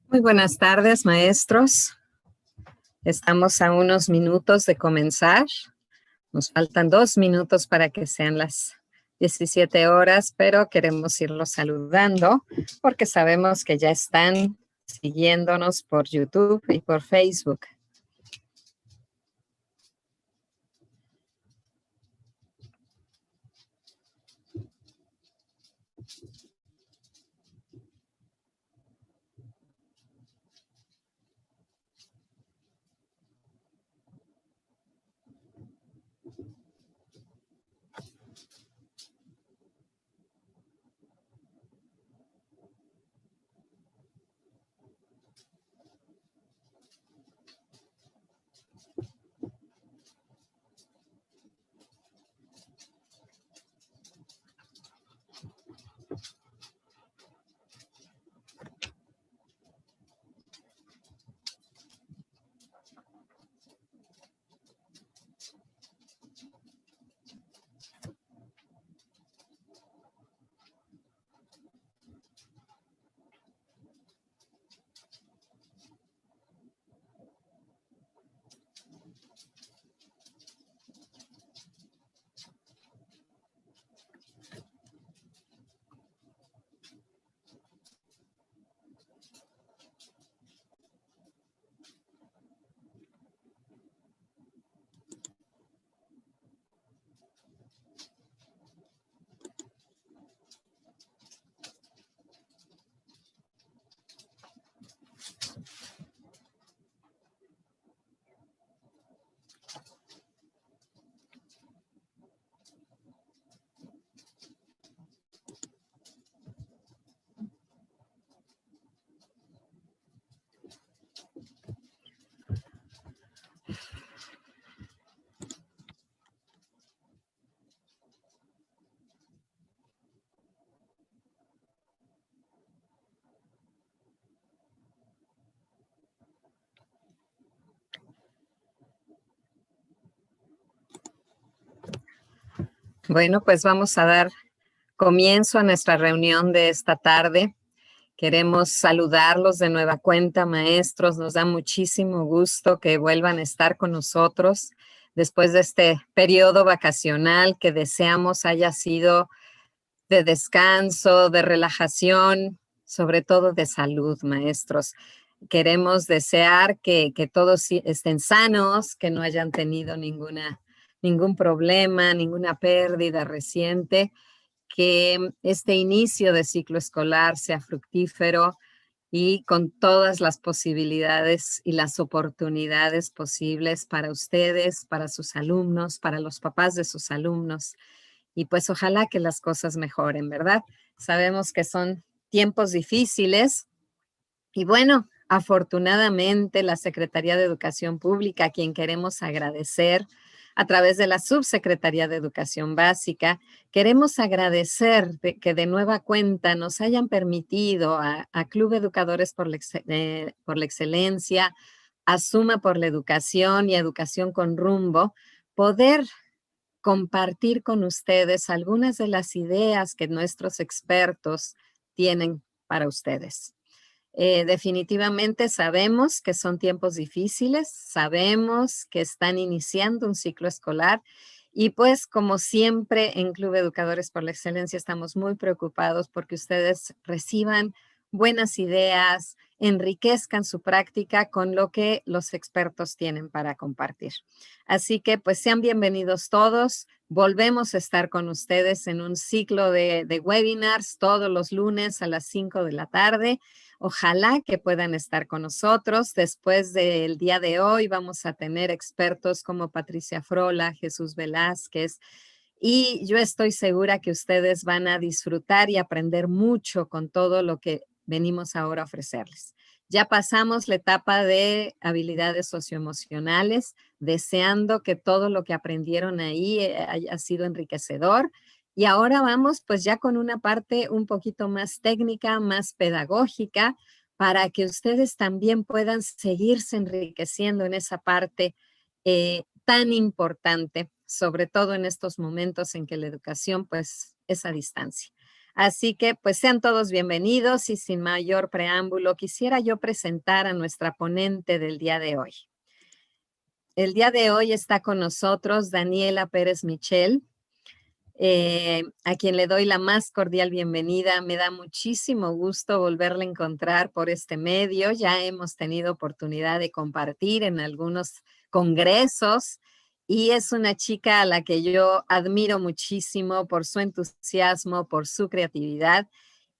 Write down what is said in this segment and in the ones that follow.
Muy buenas tardes, maestros. Estamos a unos minutos de comenzar. Nos faltan 2 minutos para que sean las 17 horas, pero queremos irlos saludando porque sabemos que ya están siguiéndonos por YouTube y por Facebook. Bueno, pues vamos a dar comienzo a nuestra reunión de esta tarde. Queremos saludarlos de nueva cuenta, maestros. Nos da muchísimo gusto que vuelvan a estar con nosotros después de este periodo vacacional que deseamos haya sido de descanso, de relajación, sobre todo de salud, maestros. Queremos desear que todos estén sanos, que no hayan tenido ningún problema, ninguna pérdida reciente, que este inicio de ciclo escolar sea fructífero y con todas las posibilidades y las oportunidades posibles para ustedes, para sus alumnos, para los papás de sus alumnos. Y pues ojalá que las cosas mejoren, ¿verdad? Sabemos que son tiempos difíciles y bueno, afortunadamente la Secretaría de Educación Pública, a quien queremos agradecer a través de la Subsecretaría de Educación Básica, queremos agradecer que de nueva cuenta nos hayan permitido a Club Educadores por la Excelencia, a Suma por la Educación y a Educación con Rumbo, poder compartir con ustedes algunas de las ideas que nuestros expertos tienen para ustedes. Definitivamente sabemos que son tiempos difíciles, sabemos que están iniciando un ciclo escolar y pues como siempre en Club Educadores por la Excelencia estamos muy preocupados porque ustedes reciban buenas ideas, enriquezcan su práctica con lo que los expertos tienen para compartir. Así que pues sean bienvenidos todos. Volvemos a estar con ustedes en un ciclo de webinars todos los lunes a las 5 de la tarde. Ojalá que puedan estar con nosotros. Después del día de hoy vamos a tener expertos como Patricia Frola, Jesús Velázquez, y yo estoy segura que ustedes van a disfrutar y aprender mucho con todo lo que venimos ahora a ofrecerles. Ya pasamos la etapa de habilidades socioemocionales, deseando que todo lo que aprendieron ahí haya sido enriquecedor. Y ahora vamos pues ya con una parte un poquito más técnica, más pedagógica, para que ustedes también puedan seguirse enriqueciendo en esa parte tan importante, sobre todo en estos momentos en que la educación pues es a distancia. Así que pues sean todos bienvenidos y sin mayor preámbulo quisiera yo presentar a nuestra ponente del día de hoy. El día de hoy está con nosotros Daniela Pérez Michel, a quien le doy la más cordial bienvenida. Me da muchísimo gusto volverla a encontrar por este medio. Ya hemos tenido oportunidad de compartir en algunos congresos y es una chica a la que yo admiro muchísimo por su entusiasmo, por su creatividad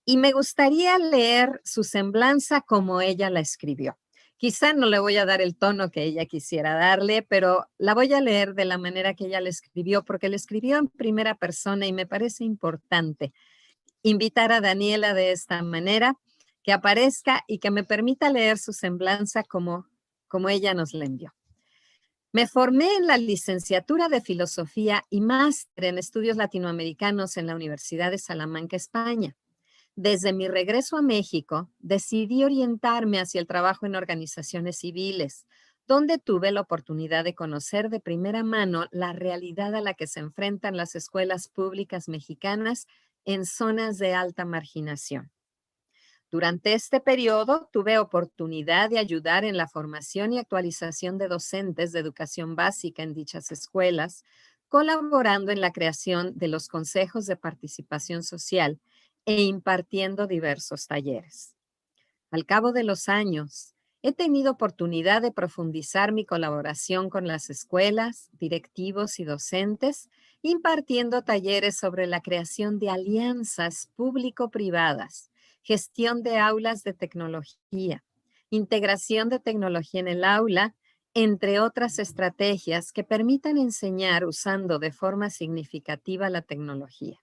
y me gustaría leer su semblanza como ella la escribió. Quizá no le voy a dar el tono que ella quisiera darle, pero la voy a leer de la manera que ella la escribió, porque la escribió en primera persona y me parece importante invitar a Daniela de esta manera, que aparezca y que me permita leer su semblanza como ella nos la envió. Me formé en la licenciatura de Filosofía y máster en Estudios Latinoamericanos en la Universidad de Salamanca, España. Desde mi regreso a México, decidí orientarme hacia el trabajo en organizaciones civiles, donde tuve la oportunidad de conocer de primera mano la realidad a la que se enfrentan las escuelas públicas mexicanas en zonas de alta marginación. Durante este periodo tuve oportunidad de ayudar en la formación y actualización de docentes de educación básica en dichas escuelas, colaborando en la creación de los consejos de participación social e impartiendo diversos talleres. Al cabo de los años, he tenido oportunidad de profundizar mi colaboración con las escuelas, directivos y docentes, impartiendo talleres sobre la creación de alianzas público-privadas, gestión de aulas de tecnología, integración de tecnología en el aula, entre otras estrategias que permitan enseñar usando de forma significativa la tecnología.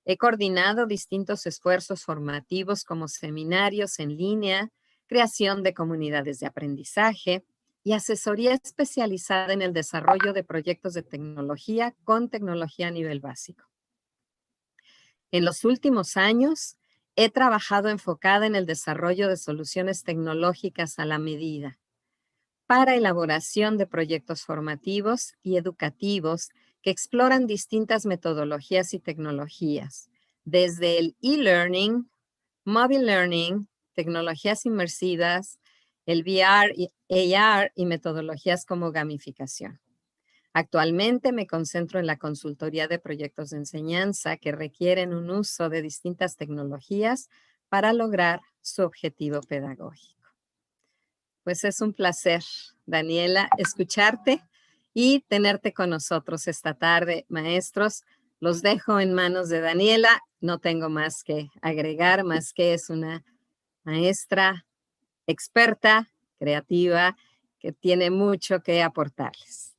He coordinado distintos esfuerzos formativos como seminarios en línea, creación de comunidades de aprendizaje y asesoría especializada en el desarrollo de proyectos de tecnología con tecnología a nivel básico. En los últimos años, he trabajado enfocada en el desarrollo de soluciones tecnológicas a la medida para elaboración de proyectos formativos y educativos que exploran distintas metodologías y tecnologías, desde el e-learning, mobile learning, tecnologías inmersivas, el VR y AR y metodologías como gamificación. Actualmente me concentro en la consultoría de proyectos de enseñanza que requieren un uso de distintas tecnologías para lograr su objetivo pedagógico. Pues es un placer, Daniela, escucharte y tenerte con nosotros esta tarde, maestros. Los dejo en manos de Daniela. No tengo más que agregar, más que es una maestra experta, creativa, que tiene mucho que aportarles.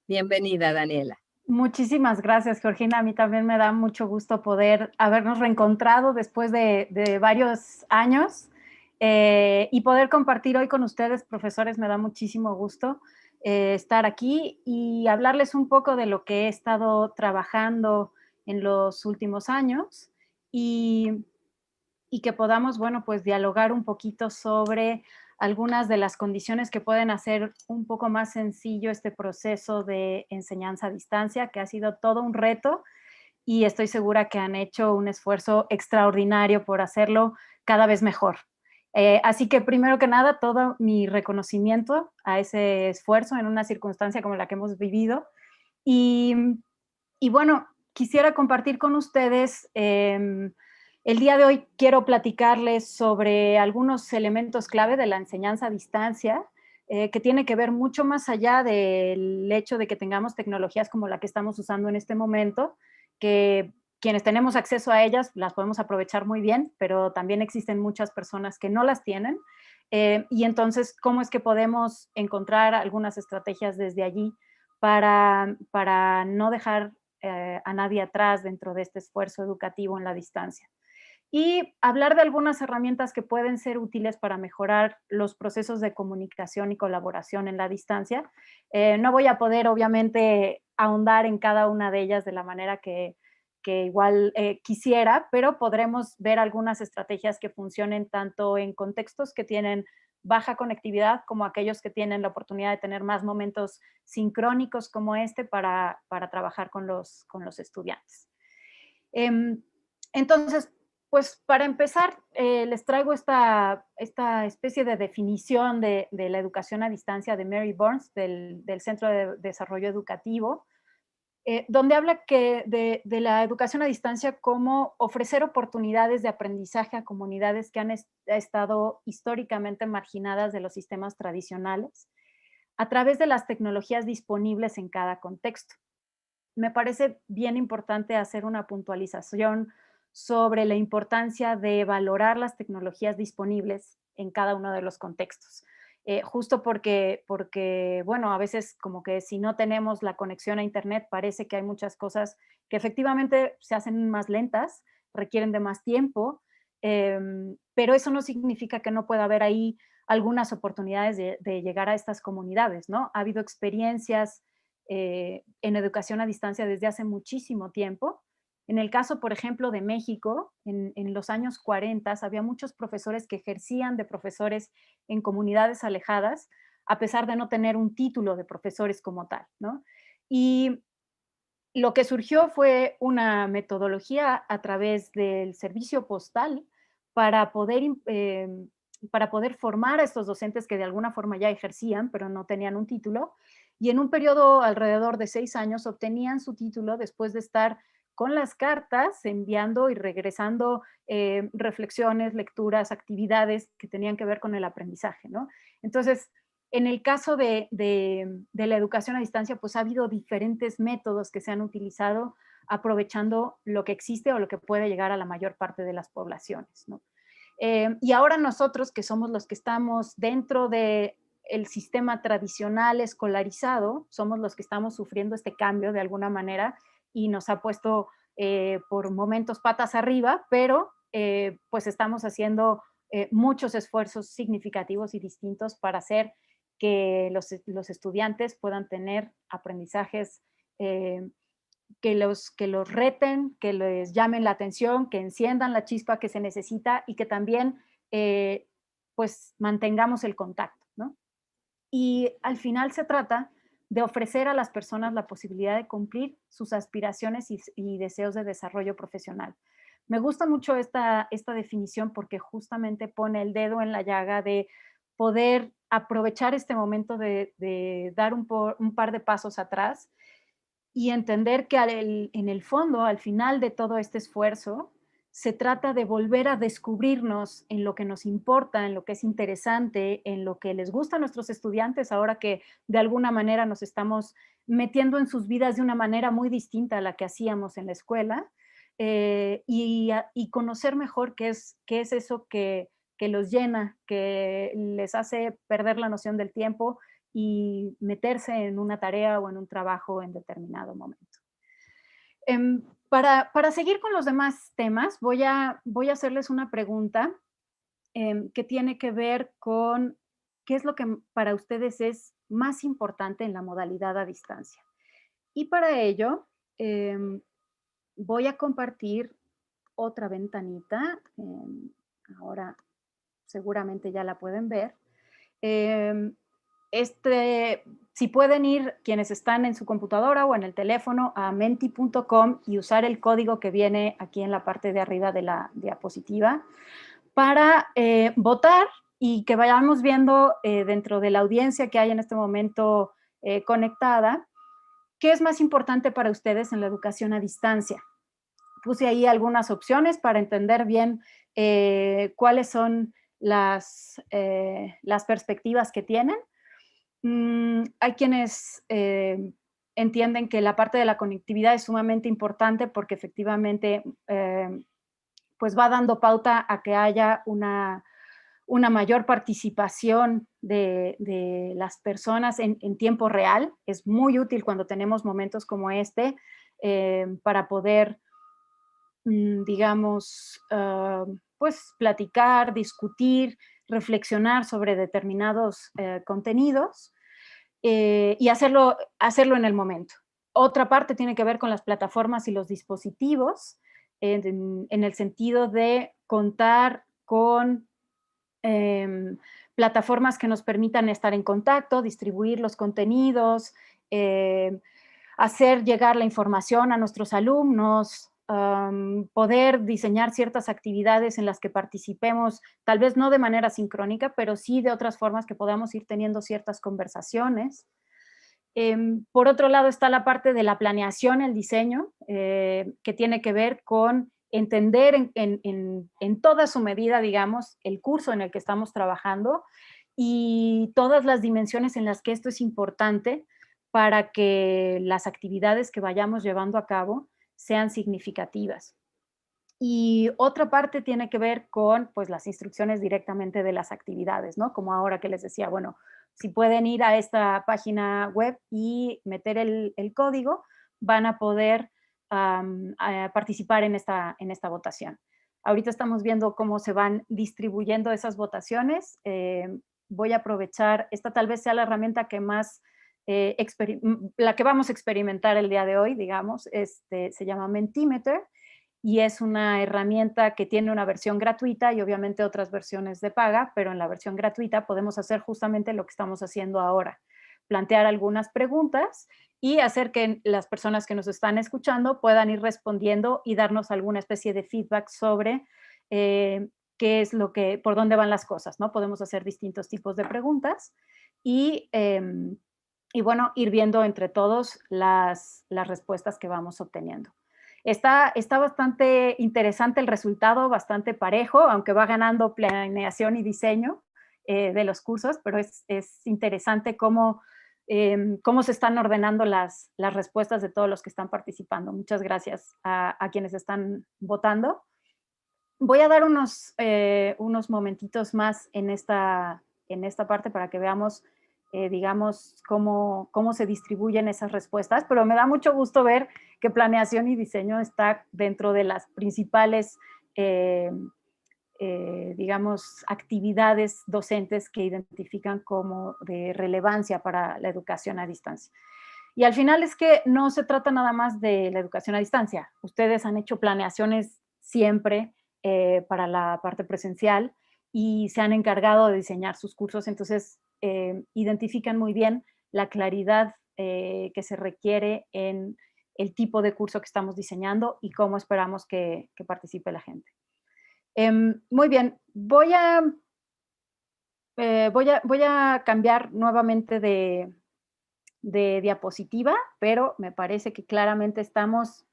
Bienvenida, Daniela. Muchísimas gracias, Georgina. A mí también me da mucho gusto poder habernos reencontrado después de varios años y poder compartir hoy con ustedes, profesores. Me da muchísimo gusto estar aquí y hablarles un poco de lo que he estado trabajando en los últimos años y que podamos, bueno, pues dialogar un poquito sobre algunas de las condiciones que pueden hacer un poco más sencillo este proceso de enseñanza a distancia, que ha sido todo un reto y estoy segura que han hecho un esfuerzo extraordinario por hacerlo cada vez mejor. Así que primero que nada, todo mi reconocimiento a ese esfuerzo en una circunstancia como la que hemos vivido. Y bueno, quisiera compartir con ustedes el día de hoy quiero platicarles sobre algunos elementos clave de la enseñanza a distancia, que tiene que ver mucho más allá del hecho de que tengamos tecnologías como la que estamos usando en este momento, que quienes tenemos acceso a ellas las podemos aprovechar muy bien, pero también existen muchas personas que no las tienen. Y entonces, ¿cómo es que podemos encontrar algunas estrategias desde allí para no dejar a nadie atrás dentro de este esfuerzo educativo en la distancia? Y hablar de algunas herramientas que pueden ser útiles para mejorar los procesos de comunicación y colaboración en la distancia. No voy a poder, obviamente, ahondar en cada una de ellas de la manera que igual quisiera, pero podremos ver algunas estrategias que funcionen tanto en contextos que tienen baja conectividad como aquellos que tienen la oportunidad de tener más momentos sincrónicos como este para trabajar con los estudiantes. Entonces, pues para empezar, les traigo esta especie de definición de la educación a distancia de Mary Burns, del Centro de Desarrollo Educativo, donde habla de la educación a distancia como ofrecer oportunidades de aprendizaje a comunidades que han estado históricamente marginadas de los sistemas tradicionales a través de las tecnologías disponibles en cada contexto. Me parece bien importante hacer una puntualización sobre la importancia de valorar las tecnologías disponibles en cada uno de los contextos. Justo porque, bueno, a veces como que si no tenemos la conexión a Internet, parece que hay muchas cosas que efectivamente se hacen más lentas, requieren de más tiempo, pero eso no significa que no pueda haber ahí algunas oportunidades de llegar a estas comunidades, ¿no? Ha habido experiencias en educación a distancia desde hace muchísimo tiempo. En el caso, por ejemplo, de México, en los años 40 había muchos profesores que ejercían de profesores en comunidades alejadas, a pesar de no tener un título de profesores como tal, ¿no? Y lo que surgió fue una metodología a través del servicio postal para poder, para poder formar a estos docentes que de alguna forma ya ejercían, pero no tenían un título, y en un periodo alrededor de 6 años obtenían su título después de estar con las cartas, enviando y regresando reflexiones, lecturas, actividades que tenían que ver con el aprendizaje, ¿no? Entonces, en el caso de la educación a distancia, pues ha habido diferentes métodos que se han utilizado aprovechando lo que existe o lo que puede llegar a la mayor parte de las poblaciones, ¿no? Y ahora nosotros, que somos los que estamos dentro del sistema tradicional escolarizado, somos los que estamos sufriendo este cambio de alguna manera y nos ha puesto por momentos patas arriba, pero pues estamos haciendo muchos esfuerzos significativos y distintos para hacer que los estudiantes puedan tener aprendizajes que los reten, que les llamen la atención, que enciendan la chispa que se necesita y que también pues mantengamos el contacto, ¿no? Y al final se trata de ofrecer a las personas la posibilidad de cumplir sus aspiraciones y deseos de desarrollo profesional. Me gusta mucho esta definición porque justamente pone el dedo en la llaga de poder aprovechar este momento de dar un par de pasos atrás y entender que en el fondo, al final de todo este esfuerzo, se trata de volver a descubrirnos en lo que nos importa, en lo que es interesante, en lo que les gusta a nuestros estudiantes, ahora que de alguna manera nos estamos metiendo en sus vidas de una manera muy distinta a la que hacíamos en la escuela, y conocer mejor qué es eso que los llena, que les hace perder la noción del tiempo y meterse en una tarea o en un trabajo en determinado momento. Para seguir con los demás temas, voy a hacerles una pregunta que tiene que ver con qué es lo que para ustedes es más importante en la modalidad a distancia. Y para ello, voy a compartir otra ventanita. Ahora seguramente ya la pueden ver. Si pueden ir quienes están en su computadora o en el teléfono a menti.com y usar el código que viene aquí en la parte de arriba de la diapositiva para votar y que vayamos viendo dentro de la audiencia que hay en este momento conectada, ¿qué es más importante para ustedes en la educación a distancia? Puse ahí algunas opciones para entender bien cuáles son las perspectivas que tienen. Hay quienes entienden que la parte de la conectividad es sumamente importante porque efectivamente pues va dando pauta a que haya una mayor participación de las personas en tiempo real. Es muy útil cuando tenemos momentos como este para poder, digamos, pues platicar, discutir, reflexionar sobre determinados contenidos y hacerlo en el momento. Otra parte tiene que ver con las plataformas y los dispositivos, en el sentido de contar con plataformas que nos permitan estar en contacto, distribuir los contenidos, hacer llegar la información a nuestros alumnos, poder diseñar ciertas actividades en las que participemos, tal vez no de manera sincrónica, pero sí de otras formas que podamos ir teniendo ciertas conversaciones. Por otro lado está la parte de la planeación, el diseño, que tiene que ver con entender en toda su medida, digamos, el curso en el que estamos trabajando y todas las dimensiones en las que esto es importante para que las actividades que vayamos llevando a cabo sean significativas. Y otra parte tiene que ver con, pues, las instrucciones directamente de las actividades, ¿no? Como ahora que les decía, bueno, si pueden ir a esta página web y meter el código, van a poder participar en esta votación. Ahorita estamos viendo cómo se van distribuyendo esas votaciones. Voy a aprovechar, esta tal vez sea la herramienta que más, la que vamos a experimentar el día de hoy, digamos, se llama Mentimeter, y es una herramienta que tiene una versión gratuita y obviamente otras versiones de paga, pero en la versión gratuita podemos hacer justamente lo que estamos haciendo ahora, plantear algunas preguntas y hacer que las personas que nos están escuchando puedan ir respondiendo y darnos alguna especie de feedback sobre qué es lo que, por dónde van las cosas, ¿no? Podemos hacer distintos tipos de preguntas y bueno, ir viendo entre todos las respuestas que vamos obteniendo. Está bastante interesante el resultado, bastante parejo, aunque va ganando planeación y diseño de los cursos, pero es interesante cómo se están ordenando las respuestas de todos los que están participando. Muchas gracias a quienes están votando. Voy a dar unos momentitos más en esta parte para que veamos digamos, cómo se distribuyen esas respuestas, pero me da mucho gusto ver que planeación y diseño está dentro de las principales, digamos, actividades docentes que identifican como de relevancia para la educación a distancia. Y al final es que no se trata nada más de la educación a distancia. Ustedes han hecho planeaciones siempre para la parte presencial y se han encargado de diseñar sus cursos, entonces identifican muy bien la claridad que se requiere en el tipo de curso que estamos diseñando y cómo esperamos que participe la gente. Muy bien, voy a cambiar nuevamente de diapositiva, pero me parece que claramente estamos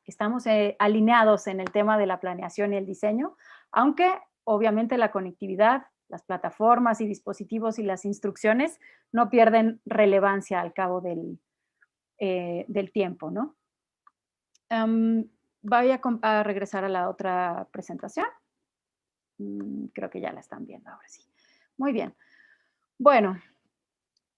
alineados en el tema de la planeación y el diseño, aunque obviamente la conectividad, las plataformas y dispositivos y las instrucciones no pierden relevancia al cabo del tiempo, ¿no? Voy a regresar a la otra presentación. Creo que ya la están viendo ahora sí. Muy bien. Bueno,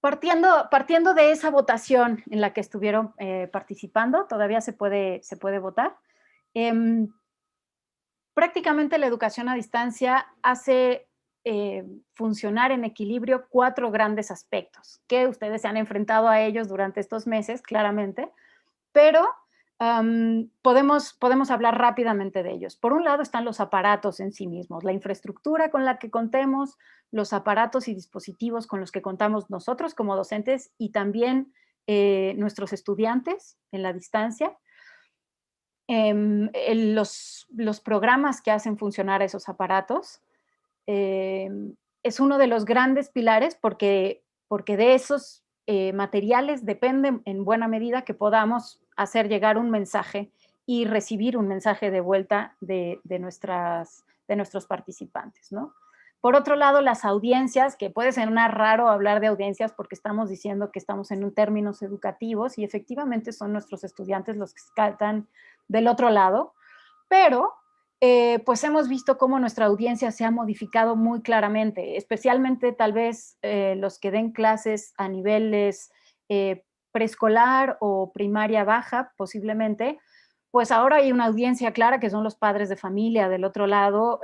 partiendo de esa votación en la que estuvieron participando, todavía se puede votar. Prácticamente la educación a distancia hace funcionar en equilibrio 4 grandes aspectos, que ustedes se han enfrentado a ellos durante estos meses, claramente, pero podemos hablar rápidamente de ellos. Por un lado están los aparatos en sí mismos, la infraestructura con la que contemos, los aparatos y dispositivos con los que contamos nosotros como docentes y también nuestros estudiantes en la distancia. Los programas que hacen funcionar esos aparatos es uno de los grandes pilares porque de esos materiales depende en buena medida que podamos hacer llegar un mensaje y recibir un mensaje de vuelta de nuestros participantes, ¿no? Por otro lado, las audiencias, que puede sonar raro hablar de audiencias porque estamos diciendo que estamos en términos educativos y efectivamente son nuestros estudiantes los que están del otro lado, pero pues hemos visto cómo nuestra audiencia se ha modificado muy claramente, especialmente tal vez los que den clases a niveles preescolar o primaria baja, posiblemente, pues ahora hay una audiencia clara que son los padres de familia del otro lado,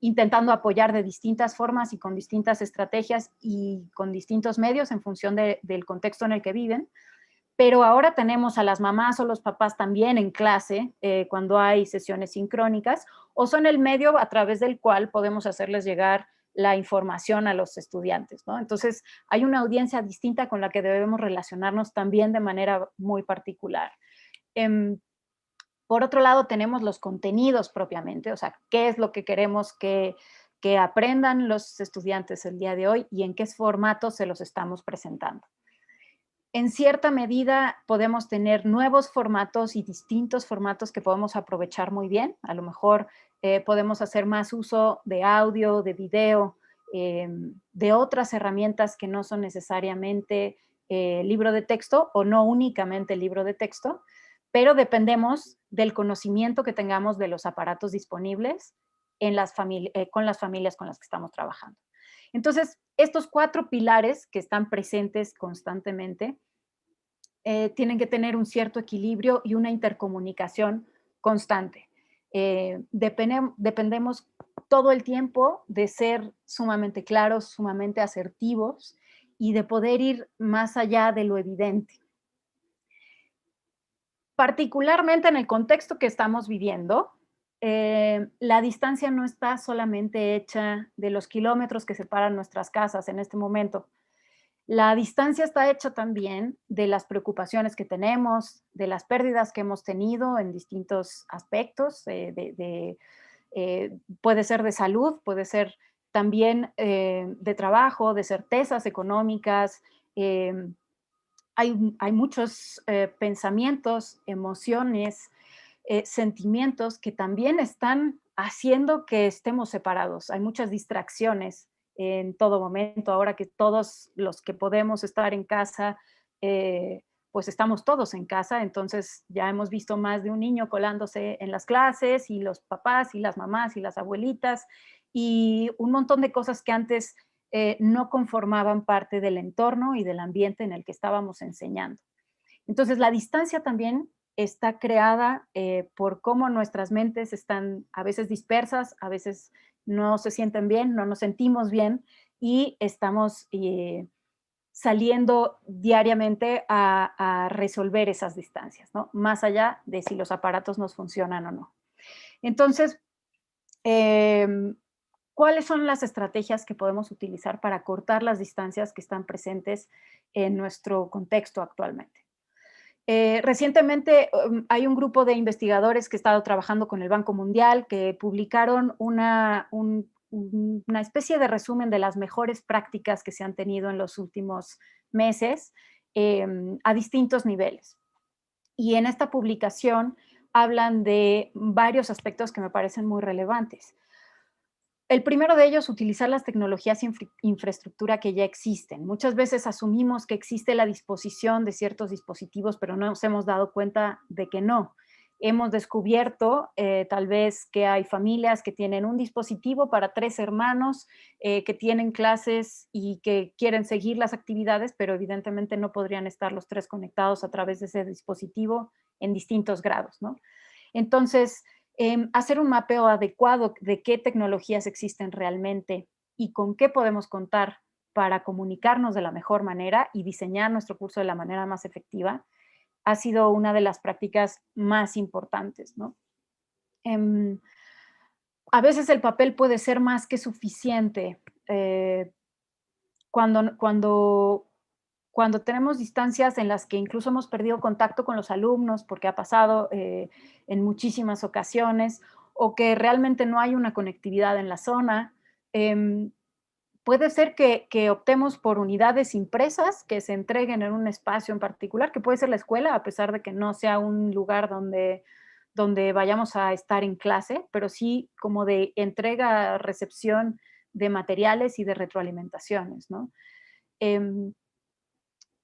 intentando apoyar de distintas formas y con distintas estrategias y con distintos medios en función del contexto en el que viven. Pero ahora tenemos a las mamás o los papás también en clase cuando hay sesiones sincrónicas o son el medio a través del cual podemos hacerles llegar la información a los estudiantes, ¿no? Entonces, hay una audiencia distinta con la que debemos relacionarnos también de manera muy particular. Por otro lado, tenemos los contenidos propiamente, o sea, qué es lo que queremos que aprendan los estudiantes el día de hoy y en qué formato se los estamos presentando. En cierta medida podemos tener nuevos formatos y distintos formatos que podemos aprovechar muy bien. A lo mejor podemos hacer más uso de audio, de video, de otras herramientas que no son necesariamente libro de texto o no únicamente libro de texto, pero dependemos del conocimiento que tengamos de los aparatos disponibles con las familias con las que estamos trabajando. Entonces, estos 4 pilares que están presentes constantemente tienen que tener un cierto equilibrio y una intercomunicación constante. Dependemos todo el tiempo de ser sumamente claros, sumamente asertivos y de poder ir más allá de lo evidente. Particularmente en el contexto que estamos viviendo, la distancia no está solamente hecha de los kilómetros que separan nuestras casas en este momento. La distancia está hecha también de las preocupaciones que tenemos, de las pérdidas que hemos tenido en distintos aspectos, puede ser de salud, puede ser también de trabajo, de certezas económicas. Hay muchos pensamientos, emociones, sentimientos que también están haciendo que estemos separados. Hay muchas distracciones en todo momento, ahora que todos los que podemos estar en casa, pues estamos todos en casa, entonces ya hemos visto más de un niño colándose en las clases y los papás y las mamás y las abuelitas y un montón de cosas que antes no conformaban parte del entorno y del ambiente en el que estábamos enseñando. Entonces, la distancia también está creada por cómo nuestras mentes están a veces dispersas, a veces no se sienten bien, no nos sentimos bien y estamos saliendo diariamente a resolver esas distancias, ¿no? Más allá de si los aparatos nos funcionan o no. Entonces, ¿cuáles son las estrategias que podemos utilizar para cortar las distancias que están presentes en nuestro contexto actualmente? Recientemente hay un grupo de investigadores que ha estado trabajando con el Banco Mundial que publicaron una especie de resumen de las mejores prácticas que se han tenido en los últimos meses a distintos niveles. Y en esta publicación hablan de varios aspectos que me parecen muy relevantes. El primero de ellos, utilizar las tecnologías y infraestructura que ya existen. Muchas veces asumimos que existe la disposición de ciertos dispositivos, pero no nos hemos dado cuenta de que no. Hemos descubierto tal vez que hay familias que tienen un dispositivo para 3 hermanos que tienen clases y que quieren seguir las actividades, pero evidentemente no podrían estar los 3 conectados a través de ese dispositivo en distintos grados, ¿no? Entonces, hacer un mapeo adecuado de qué tecnologías existen realmente y con qué podemos contar para comunicarnos de la mejor manera y diseñar nuestro curso de la manera más efectiva, ha sido una de las prácticas más importantes, ¿no? A veces el papel puede ser más que suficiente. Cuando tenemos distancias en las que incluso hemos perdido contacto con los alumnos, porque ha pasado en muchísimas ocasiones, o que realmente no hay una conectividad en la zona, puede ser que optemos por unidades impresas que se entreguen en un espacio en particular, que puede ser la escuela, a pesar de que no sea un lugar donde vayamos a estar en clase, pero sí como de entrega, recepción de materiales y de retroalimentaciones, ¿no?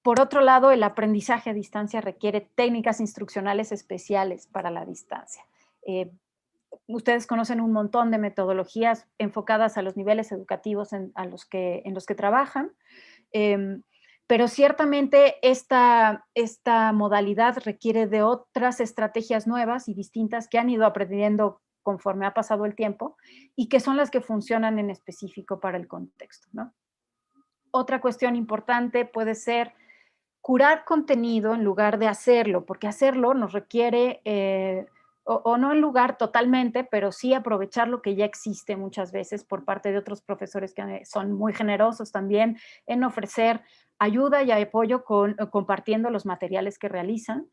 Por otro lado, el aprendizaje a distancia requiere técnicas instruccionales especiales para la distancia. Ustedes conocen un montón de metodologías enfocadas a los niveles educativos en los que trabajan, pero ciertamente esta modalidad requiere de otras estrategias nuevas y distintas que han ido aprendiendo conforme ha pasado el tiempo y que son las que funcionan en específico para el contexto, ¿no? Otra cuestión importante puede ser curar contenido en lugar de hacerlo, porque hacerlo nos requiere, o no en lugar totalmente, pero sí aprovechar lo que ya existe muchas veces por parte de otros profesores que son muy generosos también en ofrecer ayuda y apoyo compartiendo los materiales que realizan.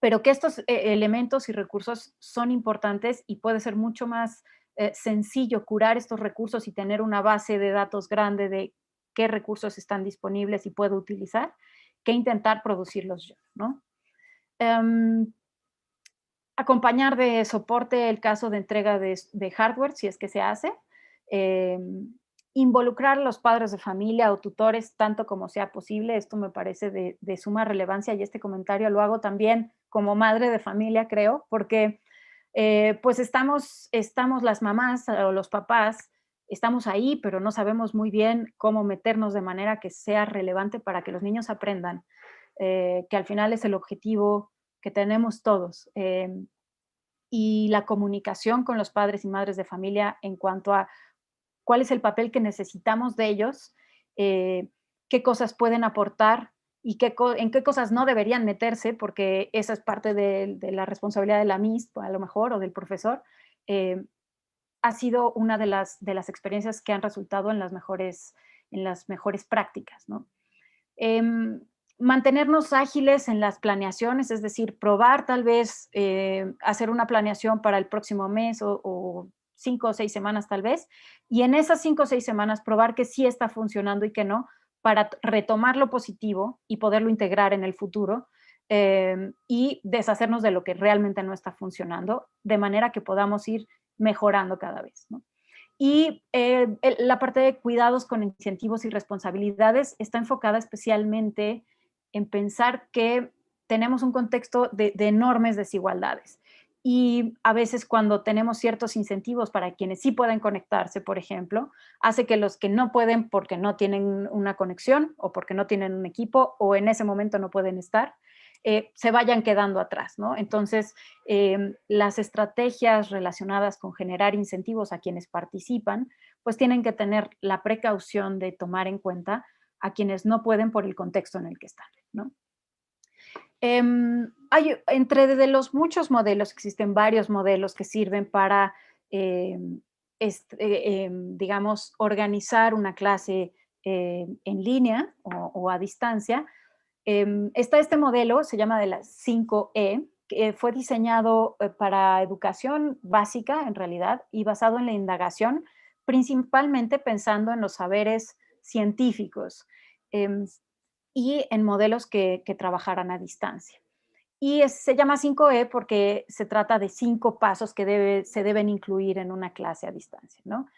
pero que estos elementos y recursos son importantes y puede ser mucho más sencillo curar estos recursos y tener una base de datos grande de qué recursos están disponibles y puedo utilizar, que intentar producirlos yo, ¿no? Um, Acompañar de soporte el caso de entrega de hardware, si es que se hace. Eh, Involucrar a los padres de familia o tutores tanto como sea posible. Esto me parece de suma relevancia y este comentario lo hago también como madre de familia, creo, porque pues estamos las mamás o los papás, estamos ahí, pero no sabemos muy bien cómo meternos de manera que sea relevante para que los niños aprendan, que al final es el objetivo que tenemos todos. Y la comunicación con los padres y madres de familia en cuanto a cuál es el papel que necesitamos de ellos, qué cosas pueden aportar y en qué cosas no deberían meterse, porque esa es parte de la responsabilidad de la MIS, a lo mejor, o del profesor, eh, ha sido una de las experiencias que han resultado en las mejores prácticas, ¿no? Em, Mantenernos ágiles en las planeaciones, es decir, probar tal vez hacer una planeación para el próximo mes o 5 o 6 semanas tal vez, y en esas 5 o 6 semanas probar que sí está funcionando y que no, para retomar lo positivo y poderlo integrar en el futuro y deshacernos de lo que realmente no está funcionando, de manera que podamos ir mejorando cada vez, ¿no? Y la parte de cuidados con incentivos y responsabilidades está enfocada especialmente en pensar que tenemos un contexto de enormes desigualdades. Y a veces cuando tenemos ciertos incentivos para quienes sí pueden conectarse, por ejemplo, hace que los que no pueden porque no tienen una conexión o porque no tienen un equipo o en ese momento no pueden estar, se vayan quedando atrás, ¿no? Entonces, las estrategias relacionadas con generar incentivos a quienes participan, pues tienen que tener la precaución de tomar en cuenta a quienes no pueden por el contexto en el que están, ¿no? Hay, entre de los muchos modelos, existen varios modelos que sirven para, digamos, organizar una clase en línea o a distancia. Está este modelo, se llama de las 5E, que fue diseñado para educación básica, en realidad, y basado en la indagación, principalmente pensando en los saberes científicos em, y en modelos que trabajaran a distancia. Y se llama 5E porque se trata de 5 pasos que se deben incluir en una clase a distancia, ¿no?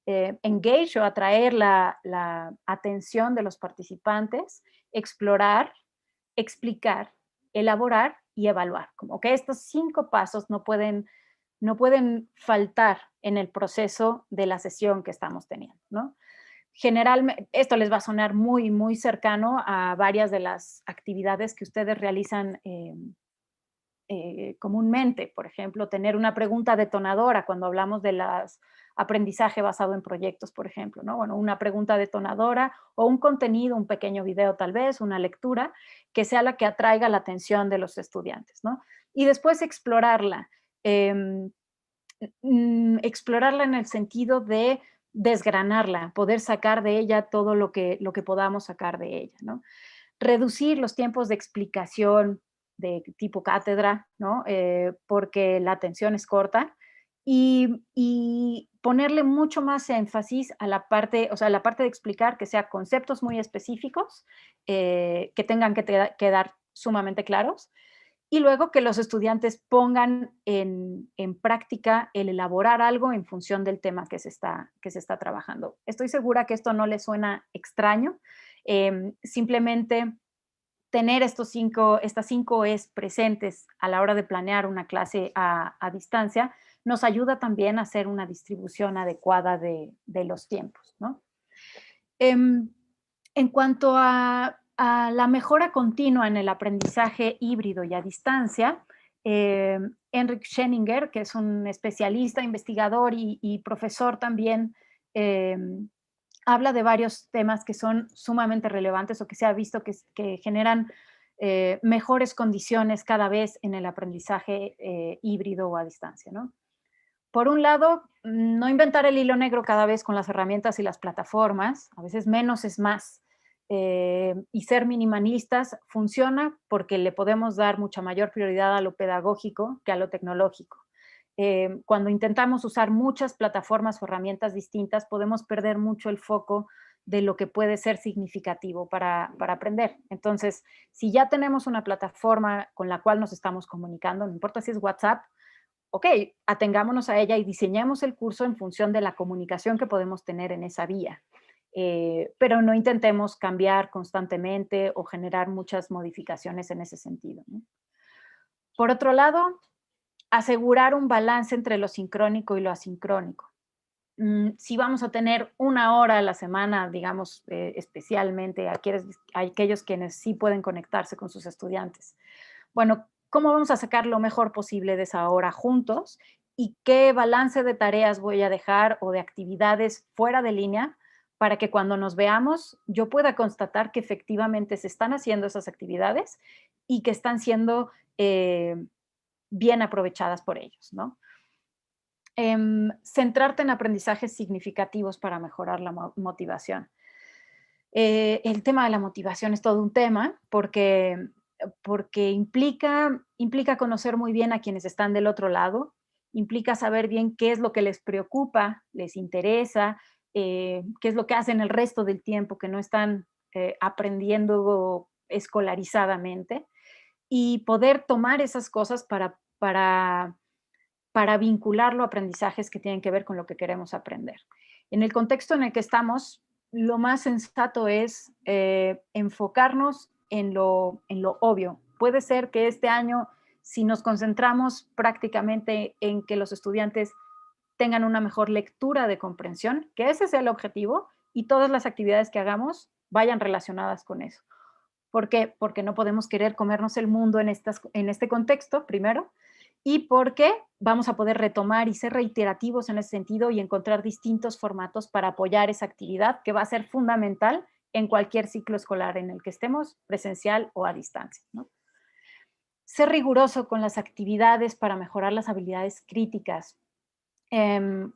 Engage o atraer la atención de los participantes, explorar, explicar, elaborar y evaluar. Como que estos 5 pasos no pueden faltar en el proceso de la sesión que estmente teniendo, ¿no? Generalmente, esto les va a sonar muy, muy cercano a varias de las actividades que ustedes realizan comúnmente. Por ejemplo, tener una pregunta detonadora cuando hablamos de las aprendizaje basado en proyectos, por ejemplo, ¿no? Bueno, una pregunta detonadora o un contenido, un pequeño video tal vez, una lectura, que sea la que atraiga la atención de los estudiantes, ¿no? Y después explorarla. Eh, Explorarla en el sentido de desgranarla, poder sacar de ella todo lo que podamos sacar de ella, ¿no? Reducir los tiempos de explicación de tipo cátedra, ¿no? Porque la atención es corta y ponerle mucho más énfasis a la parte, o sea, la parte de explicar que sea conceptos muy específicos, que tengan que quedar sumamente claros, y luego que los estudiantes pongan en práctica el elaborar algo en función del tema que se está trabajando. Estoy segura que esto no les suena extraño, simplemente tener estas 5 Es presentes a la hora de planear una clase a distancia nos ayuda también a hacer una distribución adecuada de los tiempos, ¿no? Em, en cuanto a la mejora continua en el aprendizaje híbrido y a distancia, Enric Scheninger, que es un especialista, investigador y profesor también, habla de varios temas que son sumamente relevantes o que se ha visto que generan mejores condiciones cada vez en el aprendizaje híbrido o a distancia, ¿no? Por un lado, no inventar el hilo negro cada vez con las herramientas y las plataformas, a veces menos es más. y ser minimalistas funciona porque le podemos dar mucha mayor prioridad a lo pedagógico que a lo tecnológico. Cuando intentamos usar muchas plataformas o herramientas distintas, podemos perder mucho el foco de lo que puede ser significativo para aprender. Entonces, si ya tenemos una plataforma con la cual nos estamos comunicando, no importa si es WhatsApp, ok, atengámonos a ella y diseñemos el curso en función de la comunicación que podemos tener en esa vía. Pero no intentemos cambiar constantemente o generar muchas modificaciones en ese sentido, ¿no? Por otro lado, asegurar un balance entre lo sincrónico y lo asincrónico. Si vamos a tener 1 hora a la semana, digamos, especialmente a aquellos quienes sí pueden conectarse con sus estudiantes. Bueno, ¿cómo vamos a sacar lo mejor posible de esa hora juntos? ¿Y qué balance de tareas voy a dejar o de actividades fuera de línea para que cuando nos veamos yo pueda constatar que efectivamente se están haciendo esas actividades y que están siendo bien aprovechadas por ellos, ¿no? Centrarte en aprendizajes significativos para mejorar la motivación. El tema de la motivación es todo un tema porque implica conocer muy bien a quienes están del otro lado, implica saber bien qué es lo que les preocupa, les interesa, qué es lo que hacen el resto del tiempo que no están aprendiendo escolarizadamente y poder tomar esas cosas para vincularlo a aprendizajes que tienen que ver con lo que queremos aprender. En el contexto en el que estamos, lo más sensato es enfocarnos en lo obvio. Puede ser que este año, si nos concentramos prácticamente en que los estudiantes tengan una mejor lectura de comprensión, que ese sea el objetivo, y todas las actividades que hagamos vayan relacionadas con eso. ¿Por qué? Porque no podemos querer comernos el mundo en este contexto, primero, y porque vamos a poder retomar y ser reiterativos en ese sentido y encontrar distintos formatos para apoyar esa actividad que va a ser fundamental en cualquier ciclo escolar en el que estemos, presencial o a distancia, ¿no? Ser riguroso con las actividades para mejorar las habilidades críticas.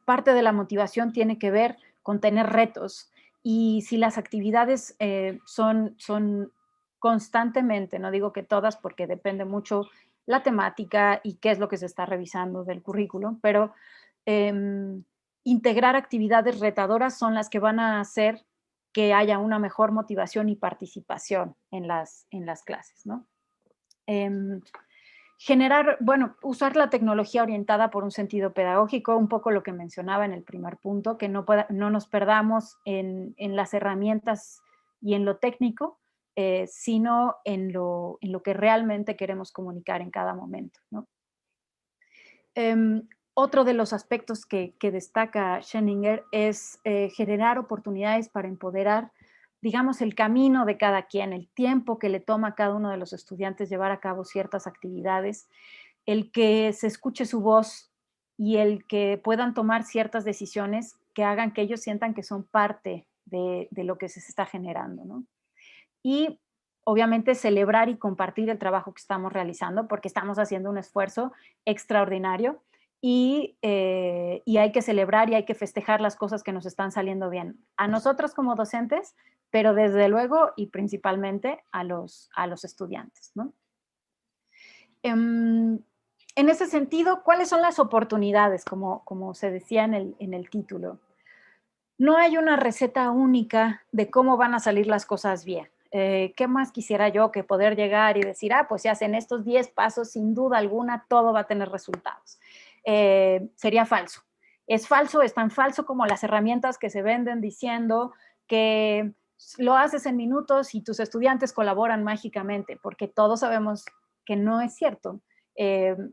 Parte de la motivación tiene que ver con tener retos y si las actividades son constantemente, no digo que todas porque depende mucho la temática y qué es lo que se está revisando del currículum, pero integrar actividades retadoras son las que van a hacer que haya una mejor motivación y participación en las clases, ¿no? Usar la tecnología orientada por un sentido pedagógico, un poco lo que mencionaba en el primer punto, que no nos perdamos en las herramientas y en lo técnico, sino en lo que realmente queremos comunicar en cada momento, ¿no? Otro de los aspectos que destaca Scheninger es generar oportunidades para empoderar, digamos, el camino de cada quien, el tiempo que le toma a cada uno de los estudiantes llevar a cabo ciertas actividades, el que se escuche su voz y el que puedan tomar ciertas decisiones que hagan que ellos sientan que son parte de lo que se está generando, ¿no? Y obviamente celebrar y compartir el trabajo que estamos realizando porque estamos haciendo un esfuerzo extraordinario y hay que celebrar y hay que festejar las cosas que nos están saliendo bien. A nosotros como docentes, pero desde luego y principalmente a los estudiantes, ¿no? En ese sentido, ¿cuáles son las oportunidades, como se decía en el título? No hay una receta única de cómo van a salir las cosas bien. ¿Qué más quisiera yo que poder llegar y decir, pues si hacen estos 10 pasos, sin duda alguna, todo va a tener resultados? Sería falso. Es falso, es tan falso como las herramientas que se venden diciendo que lo haces en minutos y tus estudiantes colaboran mágicamente, porque todos sabemos que no es cierto.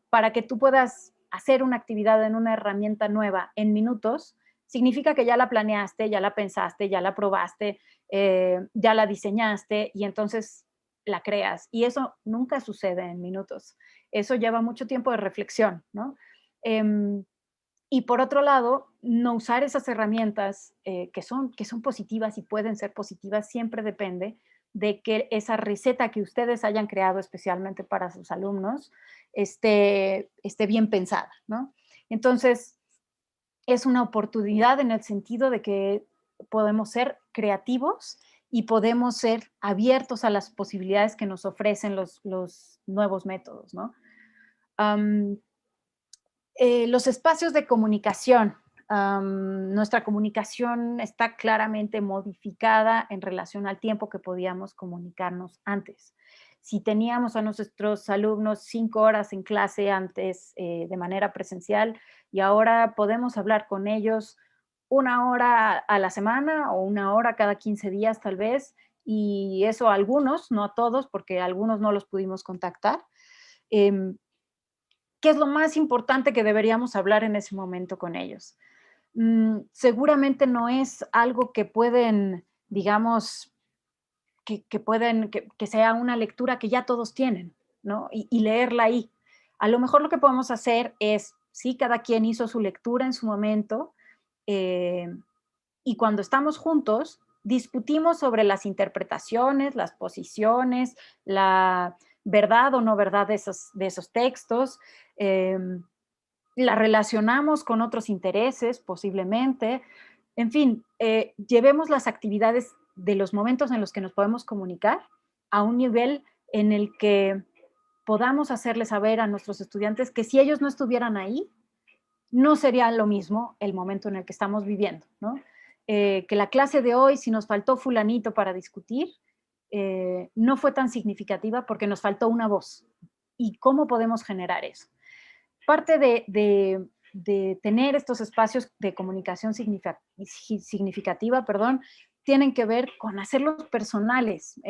Para que tú puedas hacer una actividad en una herramienta nueva en minutos, significa que ya la planeaste, ya la pensaste, ya la probaste, ya la diseñaste y entonces la creas. Y eso nunca sucede en minutos. Eso lleva mucho tiempo de reflexión, ¿no? Y por otro lado, no usar esas herramientas que son positivas y pueden ser positivas, siempre depende de que esa receta que ustedes hayan creado especialmente para sus alumnos esté bien pensada, ¿no? Entonces, es una oportunidad en el sentido de que podemos ser creativos y podemos ser abiertos a las posibilidades que nos ofrecen los nuevos métodos, ¿no? Um, los espacios de comunicación. Nuestra comunicación está claramente modificada en relación al tiempo que podíamos comunicarnos antes. Si teníamos a nuestros alumnos 5 horas en clase antes de manera presencial y ahora podemos hablar con ellos 1 hora a la semana o 1 hora cada 15 días tal vez, y eso a algunos, no a todos, porque a algunos no los pudimos contactar. ¿Qué es lo más importante que deberíamos hablar en ese momento con ellos? Seguramente no es algo que pueden, digamos, que sea una lectura que ya todos tienen, ¿no? Y leerla ahí. A lo mejor lo que podemos hacer es, sí, cada quien hizo su lectura en su momento, eh, y cuando estamos juntos, discutimos sobre las interpretaciones, las posiciones, la verdad o no verdad de esos textos, eh, la relacionamos con otros intereses posiblemente. En fin, llevemos las actividades de los momentos en los que nos podemos comunicar a un nivel en el que podamos hacerles saber a nuestros estudiantes que si ellos no estuvieran ahí, no sería lo mismo el momento en el que estamos viviendo, ¿no? Que la clase de hoy, si nos faltó fulanito para discutir, no fue tan significativa porque nos faltó una voz. ¿Y cómo podemos generar eso? Parte de tener estos espacios de comunicación significativa, perdón, tienen que ver con hacerlos personales.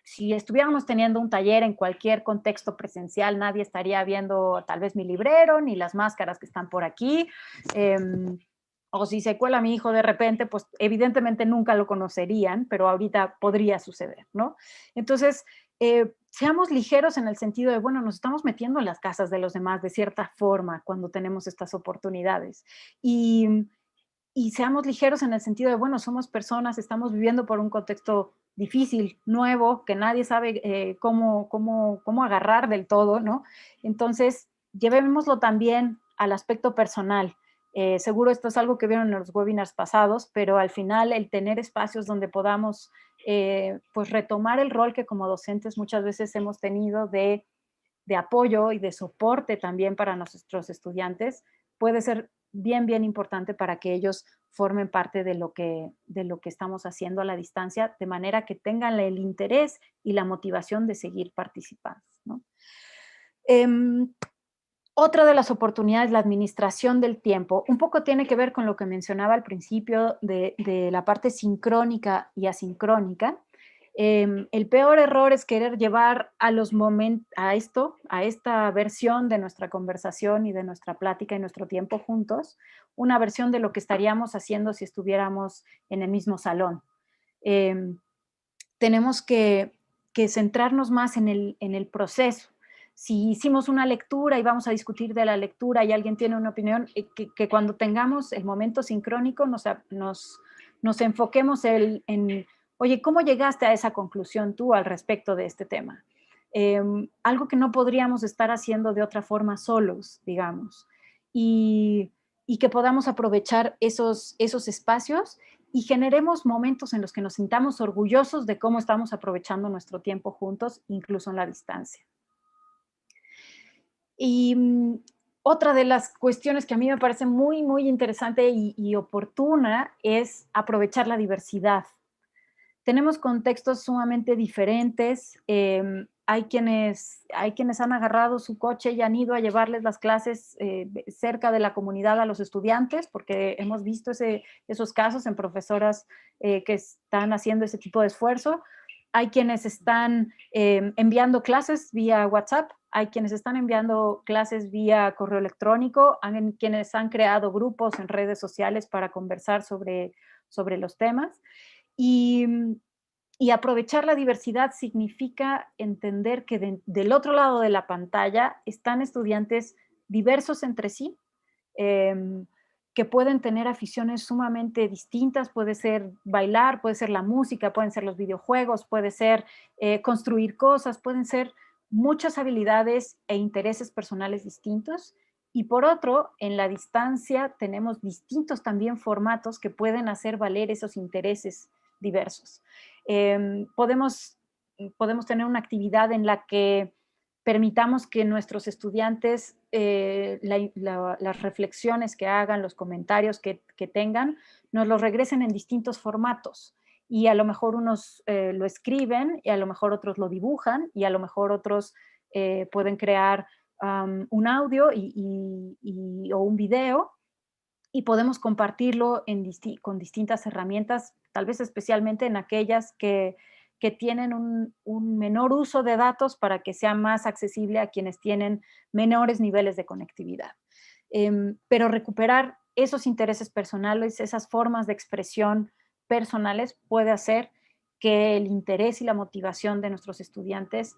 Si estuviéramos teniendo un taller en cualquier contexto presencial, nadie estaría viendo tal vez mi librero ni las máscaras que están por aquí. O si se cuela mi hijo de repente, pues evidentemente nunca lo conocerían, pero ahorita podría suceder, ¿no? Entonces, seamos ligeros en el sentido de, bueno, nos estamos metiendo en las casas de los demás de cierta forma cuando tenemos estas oportunidades. Y seamos ligeros en el sentido de, bueno, somos personas, estamos viviendo por un contexto difícil, nuevo, que nadie sabe cómo agarrar del todo, ¿no? Entonces, llevémoslo también al aspecto personal. Seguro esto es algo que vieron en los webinars pasados, pero al final el tener espacios donde podamos pues retomar el rol que como docentes muchas veces hemos tenido de apoyo y de soporte también para nuestros estudiantes puede ser bien, bien importante para que ellos formen parte de lo que estamos haciendo a la distancia, de manera que tengan el interés y la motivación de seguir participando, ¿no? Otra de las oportunidades, la administración del tiempo, un poco tiene que ver con lo que mencionaba al principio de la parte sincrónica y asincrónica. El peor error es querer llevar a los momentos, a esta versión de nuestra conversación y de nuestra plática y nuestro tiempo juntos, una versión de lo que estaríamos haciendo si estuviéramos en el mismo salón. Tenemos que centrarnos más en el proceso. Si hicimos una lectura y vamos a discutir de la lectura y alguien tiene una opinión, que cuando tengamos el momento sincrónico nos enfoquemos en, oye, ¿cómo llegaste a esa conclusión tú al respecto de este tema? Algo que no podríamos estar haciendo de otra forma solos, digamos. Y que podamos aprovechar esos espacios y generemos momentos en los que nos sintamos orgullosos de cómo estamos aprovechando nuestro tiempo juntos, incluso en la distancia. Y otra de las cuestiones que a mí me parece muy, muy interesante y oportuna es aprovechar la diversidad. Tenemos contextos sumamente diferentes. Hay quienes han agarrado su coche y han ido a llevarles las clases cerca de la comunidad a los estudiantes, porque hemos visto esos casos en profesoras que están haciendo ese tipo de esfuerzo. Hay quienes están enviando clases vía WhatsApp, hay quienes están enviando clases vía correo electrónico, hay quienes han creado grupos en redes sociales para conversar sobre los temas. Y aprovechar la diversidad significa entender que del otro lado de la pantalla están estudiantes diversos entre sí, que pueden tener aficiones sumamente distintas, puede ser bailar, puede ser la música, pueden ser los videojuegos, puede ser construir cosas, pueden ser muchas habilidades e intereses personales distintos. Y por otro, en la distancia tenemos distintos también formatos que pueden hacer valer esos intereses diversos. Podemos tener una actividad en la que permitamos que nuestros estudiantes, las reflexiones que hagan, los comentarios que tengan, nos los regresen en distintos formatos. Y a lo mejor unos lo escriben, y a lo mejor otros lo dibujan, y a lo mejor otros pueden crear un audio o un video, y podemos compartirlo con distintas herramientas, tal vez especialmente en aquellas que tienen un menor uso de datos para que sea más accesible a quienes tienen menores niveles de conectividad. Pero recuperar esos intereses personales, esas formas de expresión personales, puede hacer que el interés y la motivación de nuestros estudiantes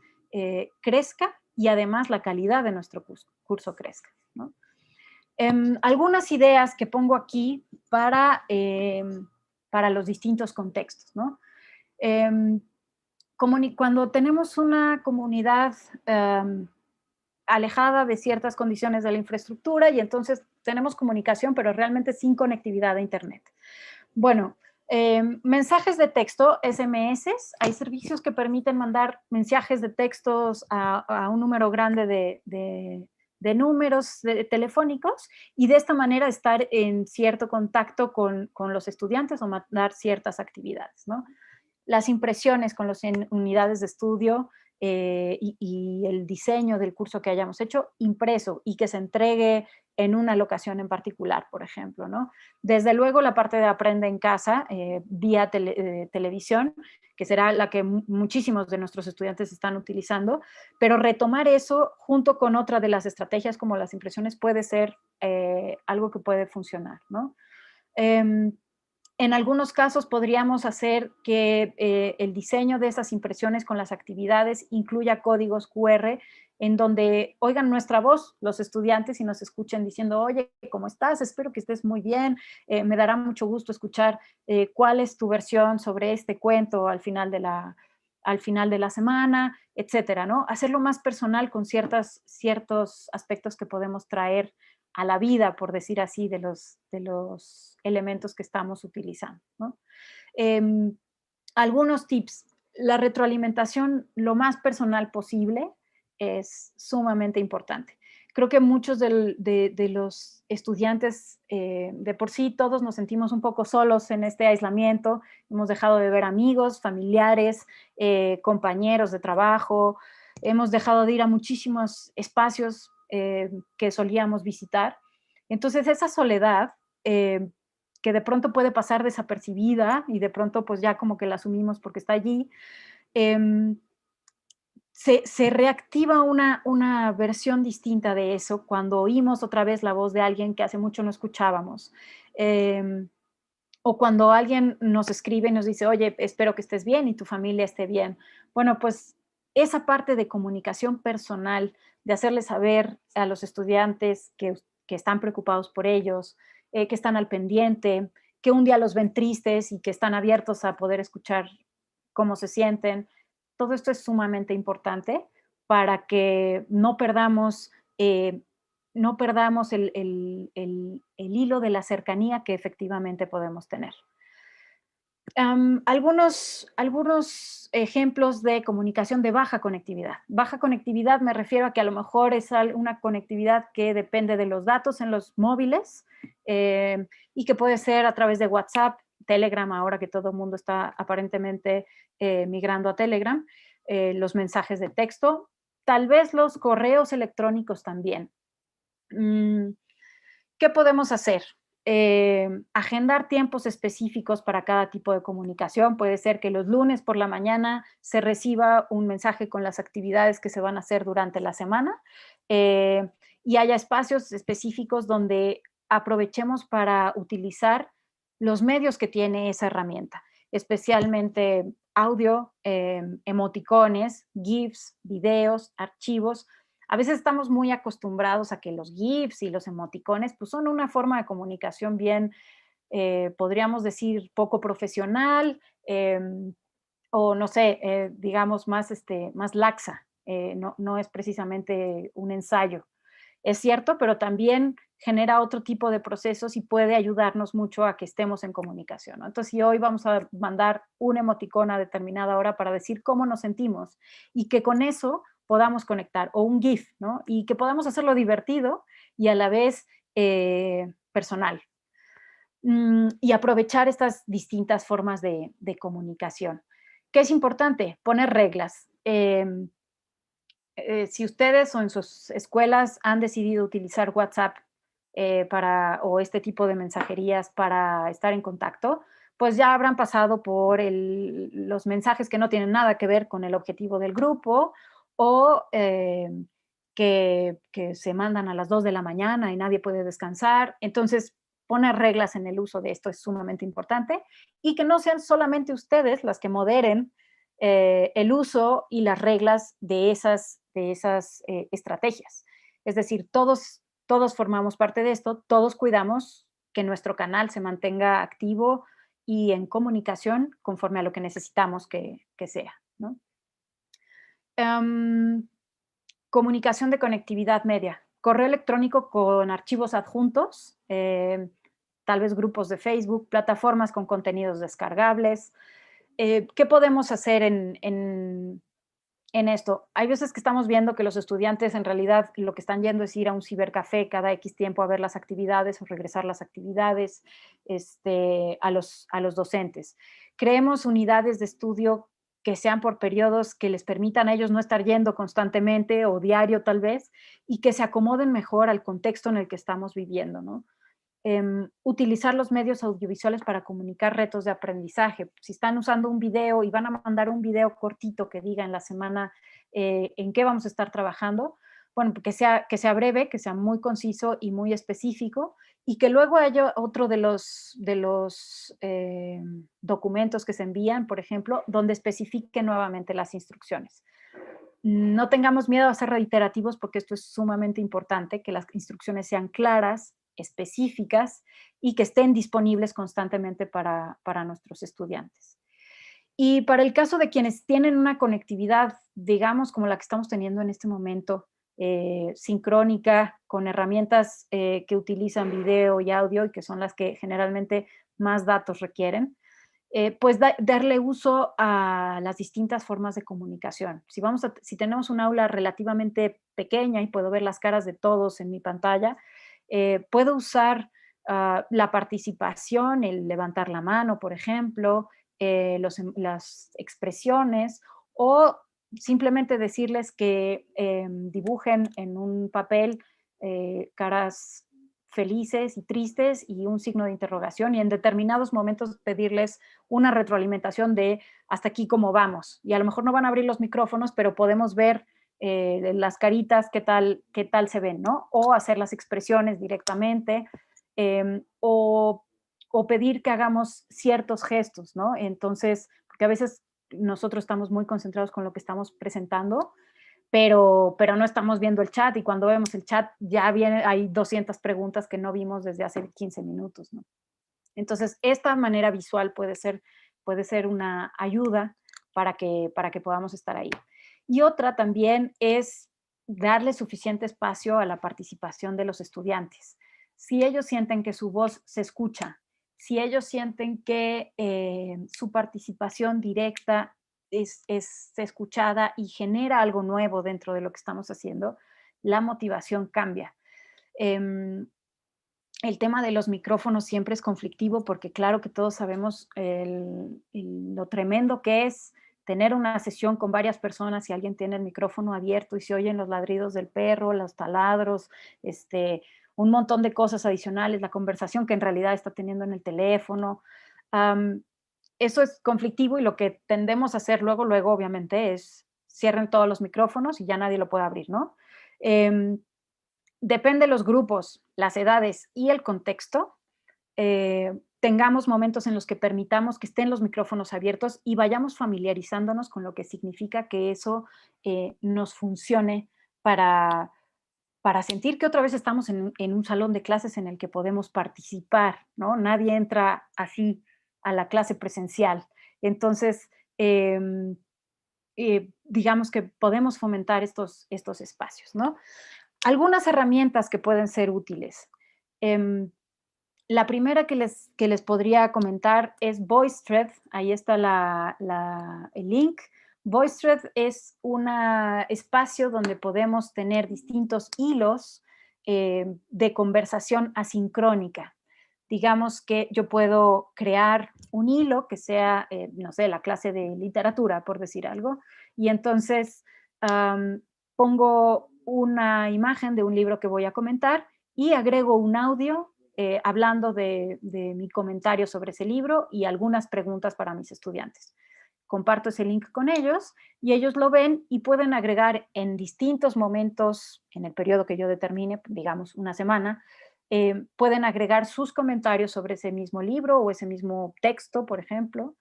crezca, y además la calidad de nuestro curso crezca, ¿no? Algunas ideas que pongo aquí para los distintos contextos, ¿no? Cuando tenemos una comunidad alejada de ciertas condiciones de la infraestructura, y entonces tenemos comunicación, pero realmente sin conectividad a Internet. Bueno, mensajes de texto, SMS, hay servicios que permiten mandar mensajes de textos a un número grande de números telefónicos, y de esta manera estar en cierto contacto con los estudiantes o mandar ciertas actividades, ¿no? Las impresiones con las unidades de estudio y el diseño del curso que hayamos hecho impreso y que se entregue en una locación en particular, por ejemplo, ¿no? Desde luego la parte de aprende en casa, vía televisión, que será la que muchísimos de nuestros estudiantes están utilizando, pero retomar eso junto con otra de las estrategias como las impresiones puede ser algo que puede funcionar, ¿no? En algunos casos podríamos hacer que el diseño de esas impresiones con las actividades incluya códigos QR en donde oigan nuestra voz los estudiantes y nos escuchen diciendo, oye, ¿cómo estás? Espero que estés muy bien. Me dará mucho gusto escuchar cuál es tu versión sobre este cuento al final de la semana, etcétera, ¿no? Hacerlo más personal con ciertos aspectos que podemos traer a la vida, por decir así, de los elementos que estamos utilizando, ¿no? Algunos tips. La retroalimentación lo más personal posible es sumamente importante. Creo que muchos de los estudiantes, de por sí, todos nos sentimos un poco solos en este aislamiento. Hemos dejado de ver amigos, familiares, compañeros de trabajo. Hemos dejado de ir a muchísimos espacios que solíamos visitar. Entonces, esa soledad que de pronto puede pasar desapercibida y de pronto pues ya como que la asumimos porque está allí, se reactiva una versión distinta de eso cuando oímos otra vez la voz de alguien que hace mucho no escuchábamos. O cuando alguien nos escribe y nos dice, oye, espero que estés bien y tu familia esté bien. Bueno, pues esa parte de comunicación personal, de hacerles saber a los estudiantes que están preocupados por ellos, que están al pendiente, que un día los ven tristes y que están abiertos a poder escuchar cómo se sienten. Todo esto es sumamente importante para que no perdamos el hilo de la cercanía que efectivamente podemos tener. Algunos ejemplos de comunicación de baja conectividad. Baja conectividad me refiero a que a lo mejor es una conectividad que depende de los datos en los móviles y que puede ser a través de WhatsApp, Telegram, ahora que todo el mundo está aparentemente migrando a Telegram, los mensajes de texto, tal vez los correos electrónicos también. ¿Qué podemos hacer? Agendar tiempos específicos para cada tipo de comunicación. Puede ser que los lunes por la mañana se reciba un mensaje con las actividades que se van a hacer durante la semana y haya espacios específicos donde aprovechemos para utilizar los medios que tiene esa herramienta, especialmente audio, emoticones, GIFs, videos, archivos. A veces estamos muy acostumbrados a que los GIFs y los emoticones pues son una forma de comunicación bien, podríamos decir, poco profesional o no sé, digamos más laxa. No es precisamente un ensayo. es cierto, pero también genera otro tipo de procesos y puede ayudarnos mucho a que estemos en comunicación, ¿no? Entonces, si hoy vamos a mandar un emoticón a determinada hora para decir cómo nos sentimos y que con eso podamos conectar, o un GIF, ¿no? Y que podamos hacerlo divertido y a la vez personal. Y aprovechar estas distintas formas de comunicación. ¿Qué es importante? Poner reglas. Si ustedes o en sus escuelas han decidido utilizar WhatsApp o este tipo de mensajerías para estar en contacto, pues ya habrán pasado por los mensajes que no tienen nada que ver con el objetivo del grupo o que se mandan a las 2 de la mañana y nadie puede descansar. Entonces, poner reglas en el uso de esto es sumamente importante y que no sean solamente ustedes las que moderen el uso y las reglas de esas estrategias. Es decir, todos formamos parte de esto, todos cuidamos que nuestro canal se mantenga activo y en comunicación conforme a lo que necesitamos que sea, ¿no? Comunicación de conectividad media. Correo electrónico con archivos adjuntos, tal vez grupos de Facebook, plataformas con contenidos descargables. ¿Qué podemos hacer en esto? Hay veces que estamos viendo que los estudiantes en realidad lo que están yendo es ir a un cibercafé cada X tiempo a ver las actividades o regresar las actividades a los docentes. Creemos unidades de estudio que sean por periodos que les permitan a ellos no estar yendo constantemente o diario tal vez y que se acomoden mejor al contexto en el que estamos viviendo, ¿no? Utilizar los medios audiovisuales para comunicar retos de aprendizaje. Si están usando un video y van a mandar un video cortito que diga en la semana en qué vamos a estar trabajando, bueno, que sea breve, que sea muy conciso y muy específico, y que luego haya otro de los documentos que se envían, por ejemplo, donde especifique nuevamente las instrucciones. No tengamos miedo a ser reiterativos porque esto es sumamente importante, que las instrucciones sean claras, específicas y que estén disponibles constantemente para nuestros estudiantes. Y para el caso de quienes tienen una conectividad, digamos, como la que estamos teniendo en este momento, sincrónica, con herramientas que utilizan video y audio y que son las que generalmente más datos requieren, pues darle uso a las distintas formas de comunicación. Si tenemos un aula relativamente pequeña y puedo ver las caras de todos en mi pantalla, puedo usar la participación, el levantar la mano, por ejemplo, las expresiones o simplemente decirles que dibujen en un papel caras felices y tristes y un signo de interrogación y en determinados momentos pedirles una retroalimentación de hasta aquí cómo vamos. Y a lo mejor no van a abrir los micrófonos, pero podemos ver las caritas, qué tal se ven, ¿no? O hacer las expresiones directamente o pedir que hagamos ciertos gestos, ¿no? Entonces, porque a veces nosotros estamos muy concentrados con lo que estamos presentando, pero no estamos viendo el chat y cuando vemos el chat ya hay 200 preguntas que no vimos desde hace 15 minutos, ¿no? Entonces, esta manera visual puede ser una ayuda para que podamos estar ahí. Y otra también es darle suficiente espacio a la participación de los estudiantes. Si ellos sienten que su voz se escucha, si ellos sienten que su participación directa es escuchada y genera algo nuevo dentro de lo que estamos haciendo, la motivación cambia. El tema de los micrófonos siempre es conflictivo porque claro que todos sabemos lo tremendo que es tener una sesión con varias personas y alguien tiene el micrófono abierto y se oyen los ladridos del perro, los taladros, un montón de cosas adicionales, la conversación que en realidad está teniendo en el teléfono. Eso es conflictivo y lo que tendemos a hacer luego obviamente es cierren todos los micrófonos y ya nadie lo puede abrir, ¿no? Depende de los grupos, las edades y el contexto, tengamos momentos en los que permitamos que estén los micrófonos abiertos y vayamos familiarizándonos con lo que significa que eso nos funcione para, para sentir que otra vez estamos en un salón de clases en el que podemos participar, ¿no? Nadie entra así a la clase presencial. Entonces, digamos que podemos fomentar estos espacios, ¿no? algunas herramientas que pueden ser útiles. La primera que les podría comentar es VoiceThread. Ahí está el link. VoiceThread es un espacio donde podemos tener distintos hilos de conversación asincrónica. Digamos que yo puedo crear un hilo que sea, no sé, la clase de literatura, por decir algo, y entonces pongo una imagen de un libro que voy a comentar y agrego un audio hablando de mi comentario sobre ese libro y algunas preguntas para mis estudiantes. Comparto ese link con ellos y ellos lo ven y pueden agregar en distintos momentos, en el periodo que yo determine, digamos una semana, pueden agregar sus comentarios sobre ese mismo libro o ese mismo texto, por ejemplo,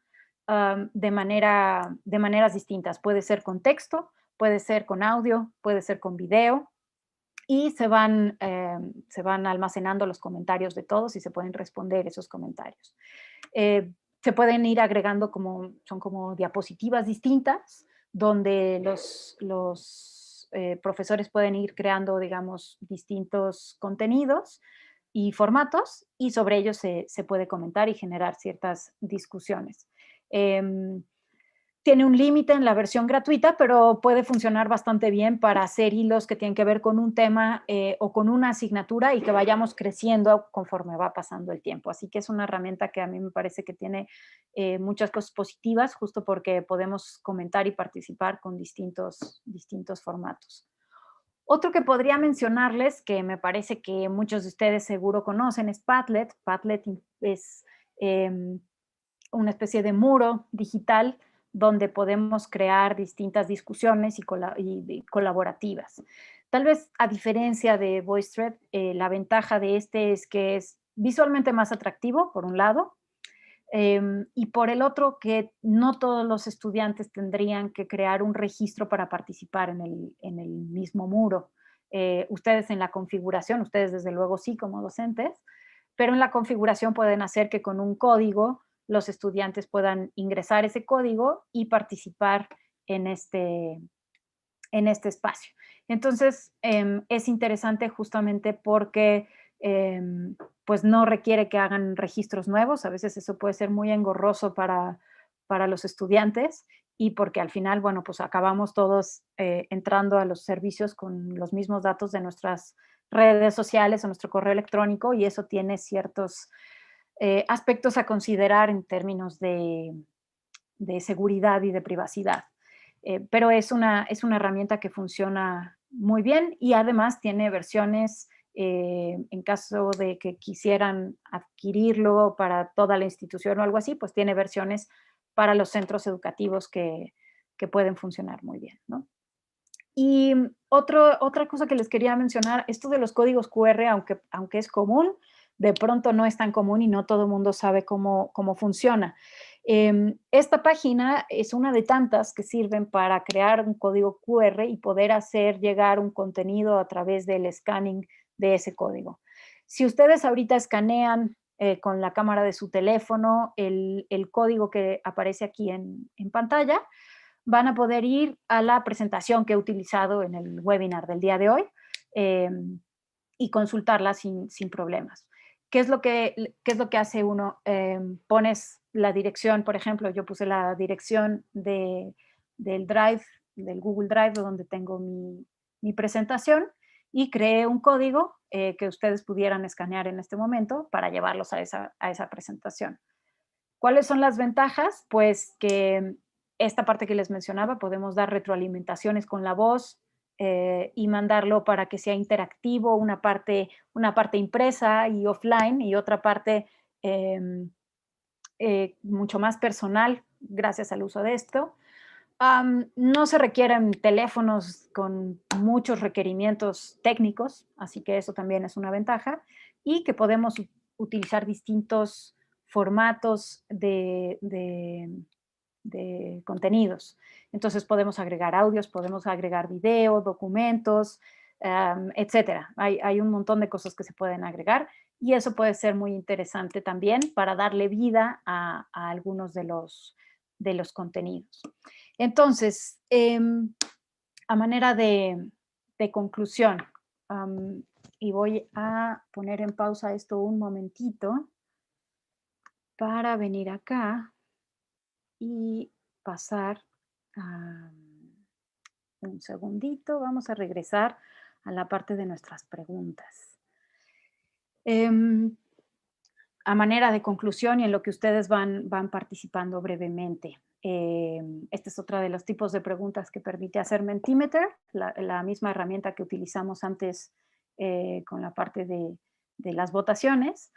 de maneras distintas. Puede ser con texto, puede ser con audio, puede ser con video, y se van almacenando los comentarios de todos y se pueden responder esos comentarios. Se pueden ir agregando son como diapositivas distintas, donde los profesores pueden ir creando, digamos, distintos contenidos y formatos, y sobre ellos se puede comentar y generar ciertas discusiones. Tiene un límite en la versión gratuita, pero puede funcionar bastante bien para hacer hilos que tienen que ver con un tema o con una asignatura y que vayamos creciendo conforme va pasando el tiempo. Así que es una herramienta que a mí me parece que tiene muchas cosas positivas, justo porque podemos comentar y participar con distintos formatos. Otro que podría mencionarles, que me parece que muchos de ustedes seguro conocen, es Padlet. Padlet es una especie de muro digital donde podemos crear distintas discusiones y colaborativas. Tal vez a diferencia de VoiceThread, la ventaja de este es que es visualmente más atractivo, por un lado, y por el otro que no todos los estudiantes tendrían que crear un registro para participar en el mismo muro. Ustedes en la configuración, ustedes desde luego sí como docentes, pero en la configuración pueden hacer que con un código los estudiantes puedan ingresar ese código y participar en este espacio. Entonces, es interesante justamente porque pues no requiere que hagan registros nuevos. A veces eso puede ser muy engorroso para los estudiantes y porque al final, bueno, pues acabamos todos entrando a los servicios con los mismos datos de nuestras redes sociales o nuestro correo electrónico, y eso tiene ciertos aspectos a considerar en términos de seguridad y de privacidad. Pero es una herramienta que funciona muy bien y además tiene versiones en caso de que quisieran adquirirlo para toda la institución o algo así, pues tiene versiones para los centros educativos que pueden funcionar muy bien, ¿no? Y otra cosa que les quería mencionar, esto de los códigos QR, aunque es común, de pronto no es tan común y no todo el mundo sabe cómo funciona. Esta página es una de tantas que sirven para crear un código QR y poder hacer llegar un contenido a través del scanning de ese código. Si ustedes ahorita escanean con la cámara de su teléfono el código que aparece aquí en pantalla, van a poder ir a la presentación que he utilizado en el webinar del día de hoy y consultarla sin problemas. ¿Qué es lo que hace uno? Pones la dirección, por ejemplo, yo puse la dirección del Drive, del Google Drive, donde tengo mi presentación, y creé un código que ustedes pudieran escanear en este momento para llevarlos a esa presentación. ¿Cuáles son las ventajas? Pues que esta parte que les mencionaba, podemos dar retroalimentaciones con la voz y mandarlo para que sea interactivo, una parte impresa y offline y otra parte mucho más personal gracias al uso de esto. No se requieren teléfonos con muchos requerimientos técnicos, así que eso también es una ventaja, y que podemos utilizar distintos formatos de contenidos. Entonces podemos agregar audios, podemos agregar video, documentos, etcétera. Hay un montón de cosas que se pueden agregar y eso puede ser muy interesante también para darle vida a algunos de los contenidos. Entonces, a manera de conclusión, Y voy a poner en pausa esto un momentito para venir acá y pasar a un segundito. Vamos a regresar a la parte de nuestras preguntas. A manera de conclusión y en lo que ustedes van participando brevemente. Este es otro de los tipos de preguntas que permite hacer Mentimeter, la misma herramienta que utilizamos antes con la parte de las votaciones.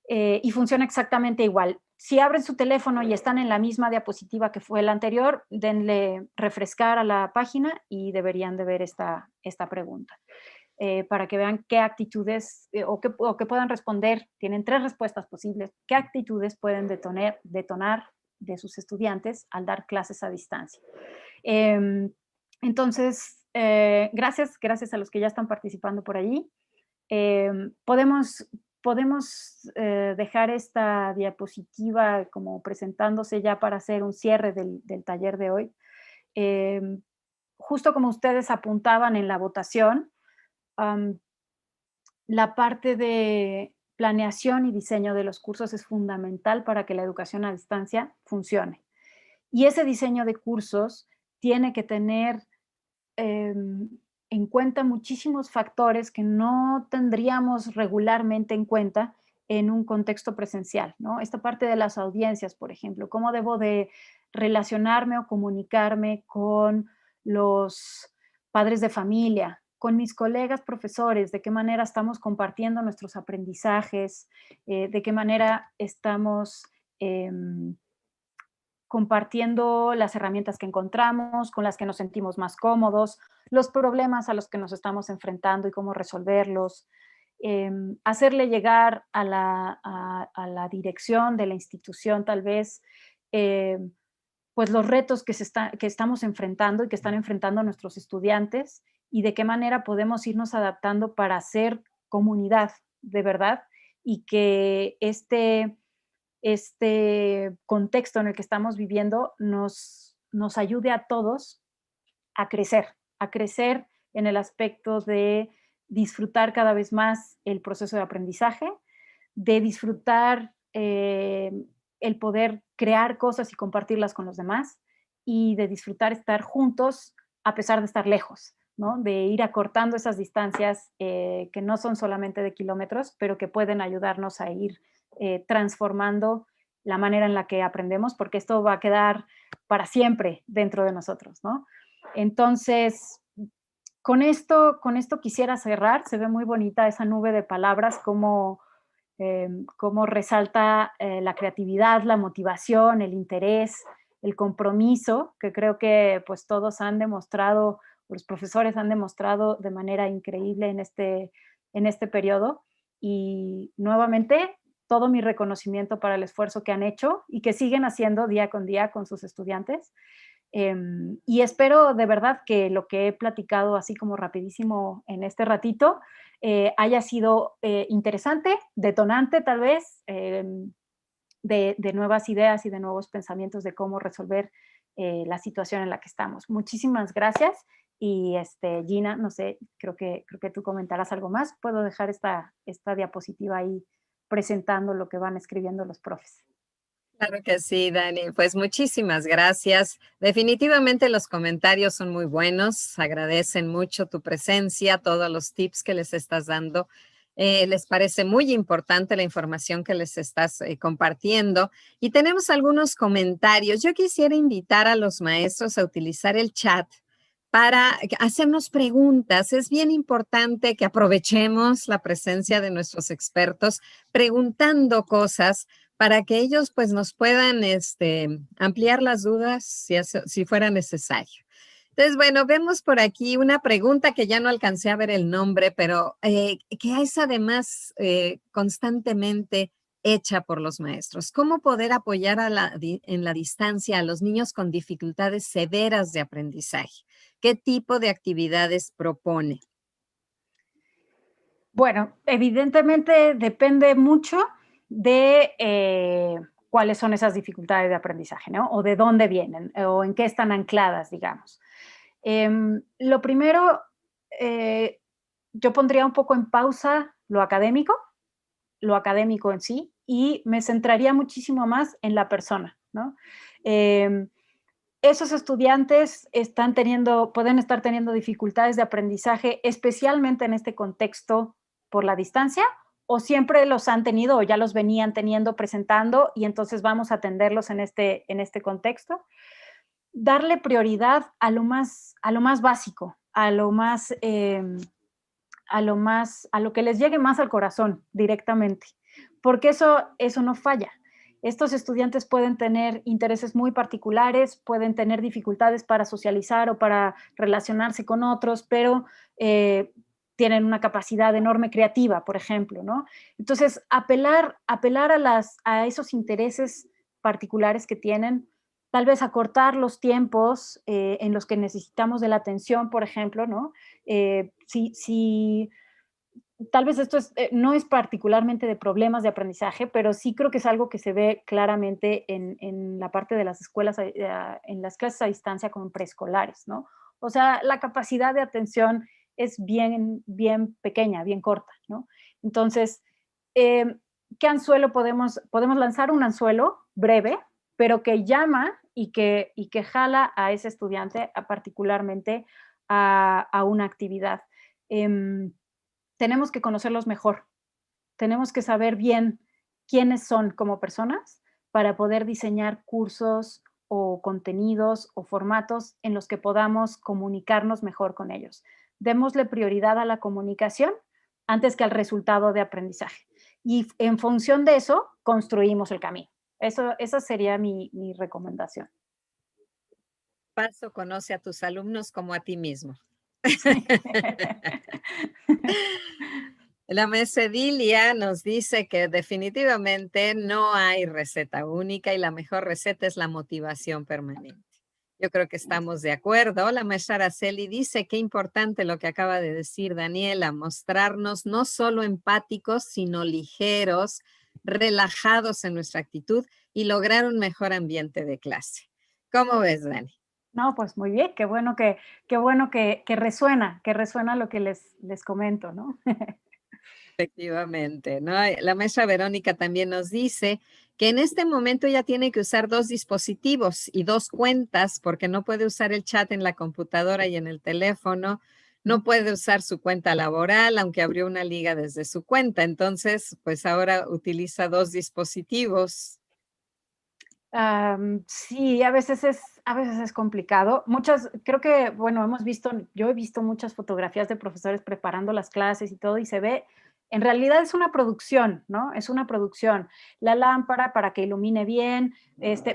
Y funciona exactamente igual. Si abren su teléfono y están en la misma diapositiva que fue la anterior, denle refrescar a la página y deberían de ver esta pregunta. Para que vean qué actitudes o que puedan responder. Tienen 3 respuestas posibles. ¿Qué actitudes pueden detonar de sus estudiantes al dar clases a distancia? Entonces, gracias a los que ya están participando por allí. Podemos dejar esta diapositiva como presentándose ya para hacer un cierre del taller de hoy. Justo como ustedes apuntaban en la votación, la parte de planeación y diseño de los cursos es fundamental para que la educación a distancia funcione. Y ese diseño de cursos tiene que tener en cuenta muchísimos factores que no tendríamos regularmente en cuenta en un contexto presencial, ¿no? Esta parte de las audiencias, por ejemplo, cómo debo de relacionarme o comunicarme con los padres de familia, con mis colegas profesores, de qué manera estamos compartiendo nuestros aprendizajes, de qué manera estamos compartiendo las herramientas que encontramos, con las que nos sentimos más cómodos, los problemas a los que nos estamos enfrentando y cómo resolverlos, hacerle llegar a la dirección de la institución tal vez, pues los retos que estamos enfrentando y que están enfrentando nuestros estudiantes y de qué manera podemos irnos adaptando para hacer comunidad de verdad y que este contexto en el que estamos viviendo nos ayude a todos a crecer en el aspecto de disfrutar cada vez más el proceso de aprendizaje, de disfrutar el poder crear cosas y compartirlas con los demás y de disfrutar estar juntos a pesar de estar lejos, ¿no? De ir acortando esas distancias que no son solamente de kilómetros, pero que pueden ayudarnos a ir transformando la manera en la que aprendemos, porque esto va a quedar para siempre dentro de nosotros, ¿no? Entonces, con esto quisiera cerrar. Se ve muy bonita esa nube de palabras, cómo resalta la creatividad, la motivación, el interés, el compromiso, que creo que pues todos han demostrado, los profesores han demostrado de manera increíble en este periodo. Y nuevamente, todo mi reconocimiento para el esfuerzo que han hecho y que siguen haciendo día con día con sus estudiantes. Y espero de verdad que lo que he platicado así como rapidísimo en este ratito haya sido interesante, detonante tal vez, de nuevas ideas y de nuevos pensamientos de cómo resolver la situación en la que estamos. Muchísimas gracias. Y Gina, no sé, creo que tú comentarás algo más. Puedo dejar esta diapositiva ahí presentando lo que van escribiendo los profes. Claro que sí, Dani. Pues muchísimas gracias. Definitivamente los comentarios son muy buenos. Agradecen mucho tu presencia, todos los tips que les estás dando. Les parece muy importante la información que les estás compartiendo. Y tenemos algunos comentarios. Yo quisiera invitar a los maestros a utilizar el chat para hacernos preguntas. Es bien importante que aprovechemos la presencia de nuestros expertos preguntando cosas para que ellos pues nos puedan ampliar las dudas si fuera necesario. Entonces, bueno, vemos por aquí una pregunta que ya no alcancé a ver el nombre, pero que es además constantemente hecha por los maestros. ¿Cómo poder apoyar en la distancia a los niños con dificultades severas de aprendizaje? ¿Qué tipo de actividades propone? Bueno, evidentemente depende mucho de cuáles son esas dificultades de aprendizaje, ¿no? O de dónde vienen, o en qué están ancladas, digamos. Lo primero, yo pondría un poco en pausa lo académico en sí, y me centraría muchísimo más en la persona, ¿no? Esos estudiantes pueden estar teniendo dificultades de aprendizaje, especialmente en este contexto por la distancia, o siempre los han tenido o ya los venían teniendo presentando y entonces vamos a atenderlos en este contexto. Darle prioridad a lo más básico, a lo que les llegue más al corazón directamente, porque eso no falla. Estos estudiantes pueden tener intereses muy particulares, pueden tener dificultades para socializar o para relacionarse con otros, pero tienen una capacidad enorme creativa, por ejemplo, ¿no? Entonces, apelar a esos intereses particulares que tienen, tal vez acortar los tiempos en los que necesitamos de la atención, por ejemplo, ¿no? Si tal vez esto no es particularmente de problemas de aprendizaje, pero sí creo que es algo que se ve claramente en la parte de las escuelas, en las clases a distancia como en preescolares, ¿no? O sea, la capacidad de atención es bien pequeña, bien corta, ¿no? Entonces, eh, ¿qué anzuelo podemos lanzar? Un anzuelo breve, pero que llama y que jala a ese estudiante particularmente a una actividad. Eh, Tenemos que conocerlos mejor, tenemos que saber bien quiénes son como personas para poder diseñar cursos o contenidos o formatos en los que podamos comunicarnos mejor con ellos. Démosle prioridad a la comunicación antes que al resultado de aprendizaje. Y en función de eso, construimos el camino. Esa sería mi recomendación. Paso, conoce a tus alumnos como a ti mismo. Sí. La maestra Edilia nos dice que definitivamente no hay receta única y la mejor receta es la motivación permanente. Yo creo que estamos de acuerdo. La maestra Araceli dice qué importante lo que acaba de decir Daniela, mostrarnos no solo empáticos, sino ligeros, relajados en nuestra actitud y lograr un mejor ambiente de clase. ¿Cómo ves, Dani? No, pues muy bien, que resuena lo que les comento, ¿no? Efectivamente, ¿no? La maestra Verónica también nos dice que en este momento ya tiene que usar dos dispositivos y dos cuentas porque no puede usar el chat en la computadora y en el teléfono, no puede usar su cuenta laboral, aunque abrió una liga desde su cuenta. Entonces, pues ahora utiliza dos dispositivos. Sí, a veces es complicado. Creo que, bueno, yo he visto muchas fotografías de profesores preparando las clases y todo, y se ve, en realidad es una producción, ¿no? Es una producción. La lámpara para que ilumine bien,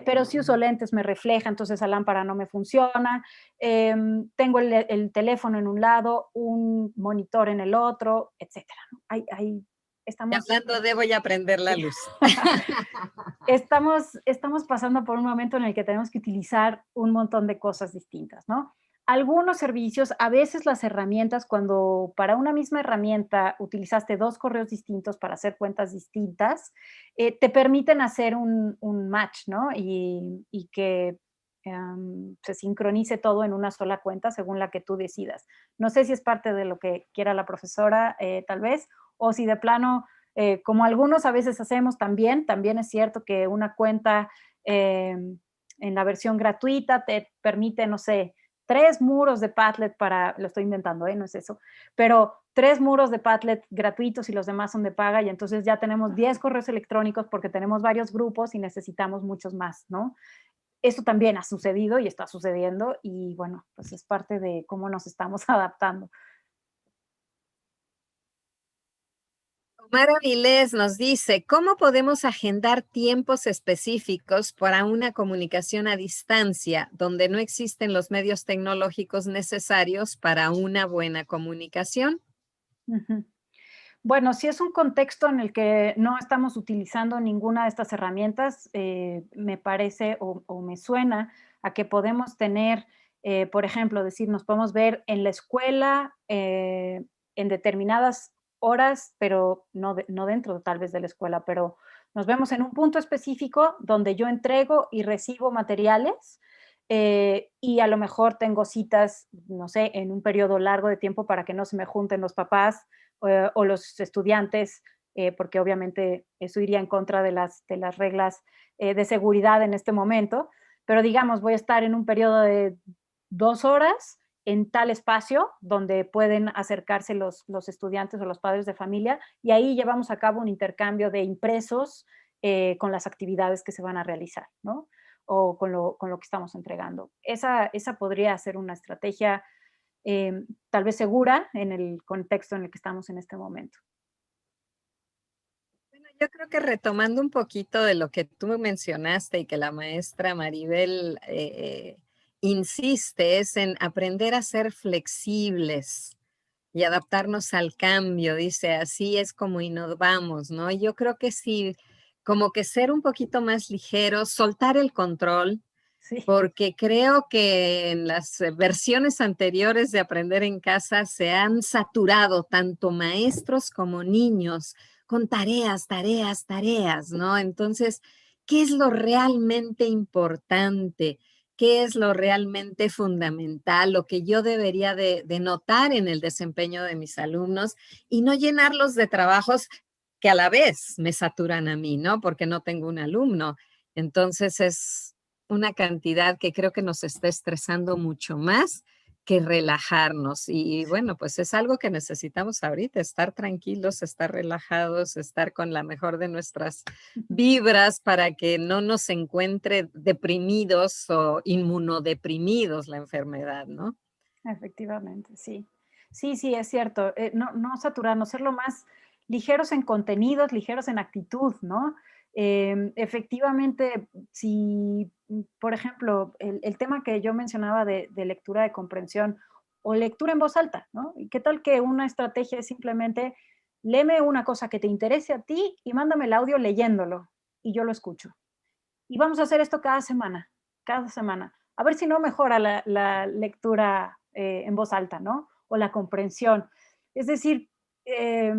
pero si uso lentes me refleja, entonces esa lámpara no me funciona. Tengo el teléfono en un lado, un monitor en el otro, etcétera, ¿no? Y Estamos hablando de voy a prender la luz. estamos pasando por un momento en el que tenemos que utilizar un montón de cosas distintas, ¿no? Algunos servicios, a veces las herramientas, cuando para una misma herramienta utilizaste dos correos distintos para hacer cuentas distintas, te permiten hacer un match, ¿no? Y que se sincronice todo en una sola cuenta según la que tú decidas. No sé si es parte de lo que quiera la profesora, tal vez, o si de plano como algunos a veces hacemos también es cierto que una cuenta en la versión gratuita te permite, no sé, 3 muros de Padlet lo estoy inventando, no es eso, pero 3 muros de Padlet gratuitos y los demás son de paga y entonces ya tenemos 10 correos electrónicos porque tenemos varios grupos y necesitamos muchos más, ¿no? Eso también ha sucedido y está sucediendo y bueno, pues es parte de cómo nos estamos adaptando. Mara Vilés nos dice, ¿cómo podemos agendar tiempos específicos para una comunicación a distancia donde no existen los medios tecnológicos necesarios para una buena comunicación? Ujú. Bueno, si es un contexto en el que no estamos utilizando ninguna de estas herramientas, me parece o me suena a que podemos tener, por ejemplo, decir, nos podemos ver en la escuela en determinadas horas, pero no dentro tal vez de la escuela, pero nos vemos en un punto específico donde yo entrego y recibo materiales y a lo mejor tengo citas, no sé, en un periodo largo de tiempo para que no se me junten los papás o los estudiantes, porque obviamente eso iría en contra de las reglas de seguridad en este momento, pero digamos, voy a estar en un periodo de 2 horas en tal espacio donde pueden acercarse los estudiantes o los padres de familia y ahí llevamos a cabo un intercambio de impresos con las actividades que se van a realizar, ¿no? O con lo que estamos entregando. Esa podría ser una estrategia tal vez segura en el contexto en el que estamos en este momento. Bueno, yo creo que retomando un poquito de lo que tú mencionaste y que la maestra Maribel insiste, es en aprender a ser flexibles y adaptarnos al cambio, dice, así es como innovamos, ¿no? Yo creo que sí, como que ser un poquito más ligeros, soltar el control, Sí, porque creo que en las versiones anteriores de Aprender en Casa se han saturado tanto maestros como niños con tareas, tareas, tareas, ¿no? Entonces, ¿qué es lo realmente importante? ¿Qué es lo realmente fundamental? Lo que yo debería de notar en el desempeño de mis alumnos y no llenarlos de trabajos que a la vez me saturan a mí, ¿no? Porque no tengo un alumno. Entonces es una cantidad que creo que nos está estresando mucho más que relajarnos. Y bueno, pues es algo que necesitamos ahorita, estar tranquilos, estar relajados, estar con la mejor de nuestras vibras para que no nos encuentre deprimidos o inmunodeprimidos la enfermedad, ¿no? efectivamente, sí. Sí, sí, es cierto. No saturarnos, ser lo más ligeros en contenidos, ligeros en actitud, ¿no? Efectivamente, si, por ejemplo, el tema que yo mencionaba de lectura de comprensión o lectura en voz alta, ¿no? ¿Y qué tal que una estrategia es simplemente léeme una cosa que te interese a ti y mándame el audio leyéndolo y yo lo escucho? Y vamos a hacer esto cada semana, cada semana. A ver si no mejora la lectura en voz alta, ¿no? O la comprensión. Es decir, eh,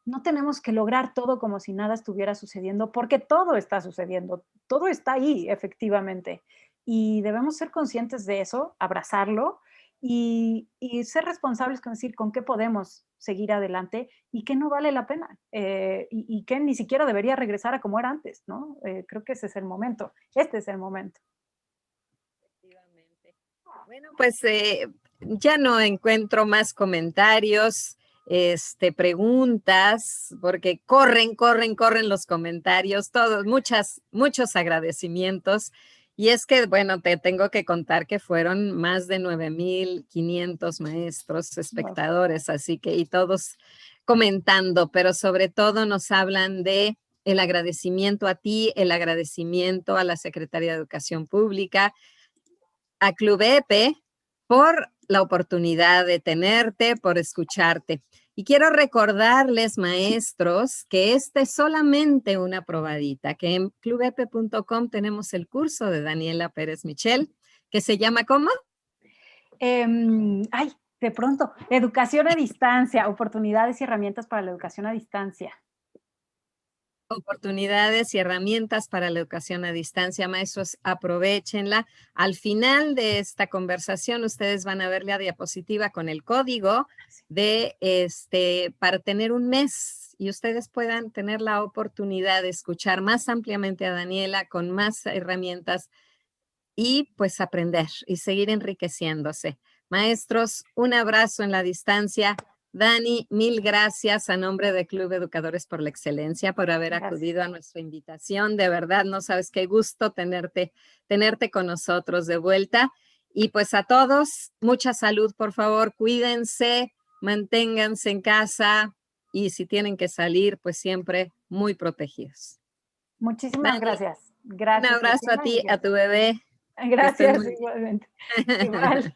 no tenemos que lograr todo como si nada estuviera sucediendo, porque todo está sucediendo, todo está ahí, efectivamente. Y debemos ser conscientes de eso, abrazarlo y ser responsables con decir con qué podemos seguir adelante y qué no vale la pena y qué ni siquiera debería regresar a como era antes, ¿no? Creo que ese es el momento, este es el momento. Efectivamente. Bueno, pues ya no encuentro más comentarios, preguntas, porque corren, corren, corren los comentarios, todos, muchos agradecimientos. Y es que, bueno, te tengo que contar que fueron más de 9,500 maestros, Wow. espectadores, así que, y todos comentando, pero sobre todo nos hablan de el agradecimiento a ti, el agradecimiento a la Secretaría de Educación Pública, a Club EPE por la oportunidad de tenerte, por escucharte. Y quiero recordarles, maestros, que esta es solamente una probadita, que en clubepe.com tenemos el curso de Daniela Pérez Michel, que se llama ¿cómo? Ay, de pronto, educación a distancia, oportunidades y herramientas para la educación a distancia. Oportunidades y herramientas para la educación a distancia. Maestros, aprovéchenla. Al final de esta conversación, ustedes van a ver la diapositiva con el código de para tener un mes y ustedes puedan tener la oportunidad de escuchar más ampliamente a Daniela con más herramientas y pues aprender y seguir enriqueciéndose. Maestros, un abrazo en la distancia. Dani, mil gracias a nombre de Club Educadores por la Excelencia por haber Gracias. acudido a nuestra invitación. De verdad, no sabes qué gusto tenerte con nosotros de vuelta. Y pues a todos, mucha salud, por favor, cuídense, manténganse en casa y si tienen que salir, pues siempre muy protegidos. Muchísimas Dani, gracias. un Gracias, abrazo a Georgina. ti, a tu bebé. Que estén Gracias, muy bien. igualmente. Igual.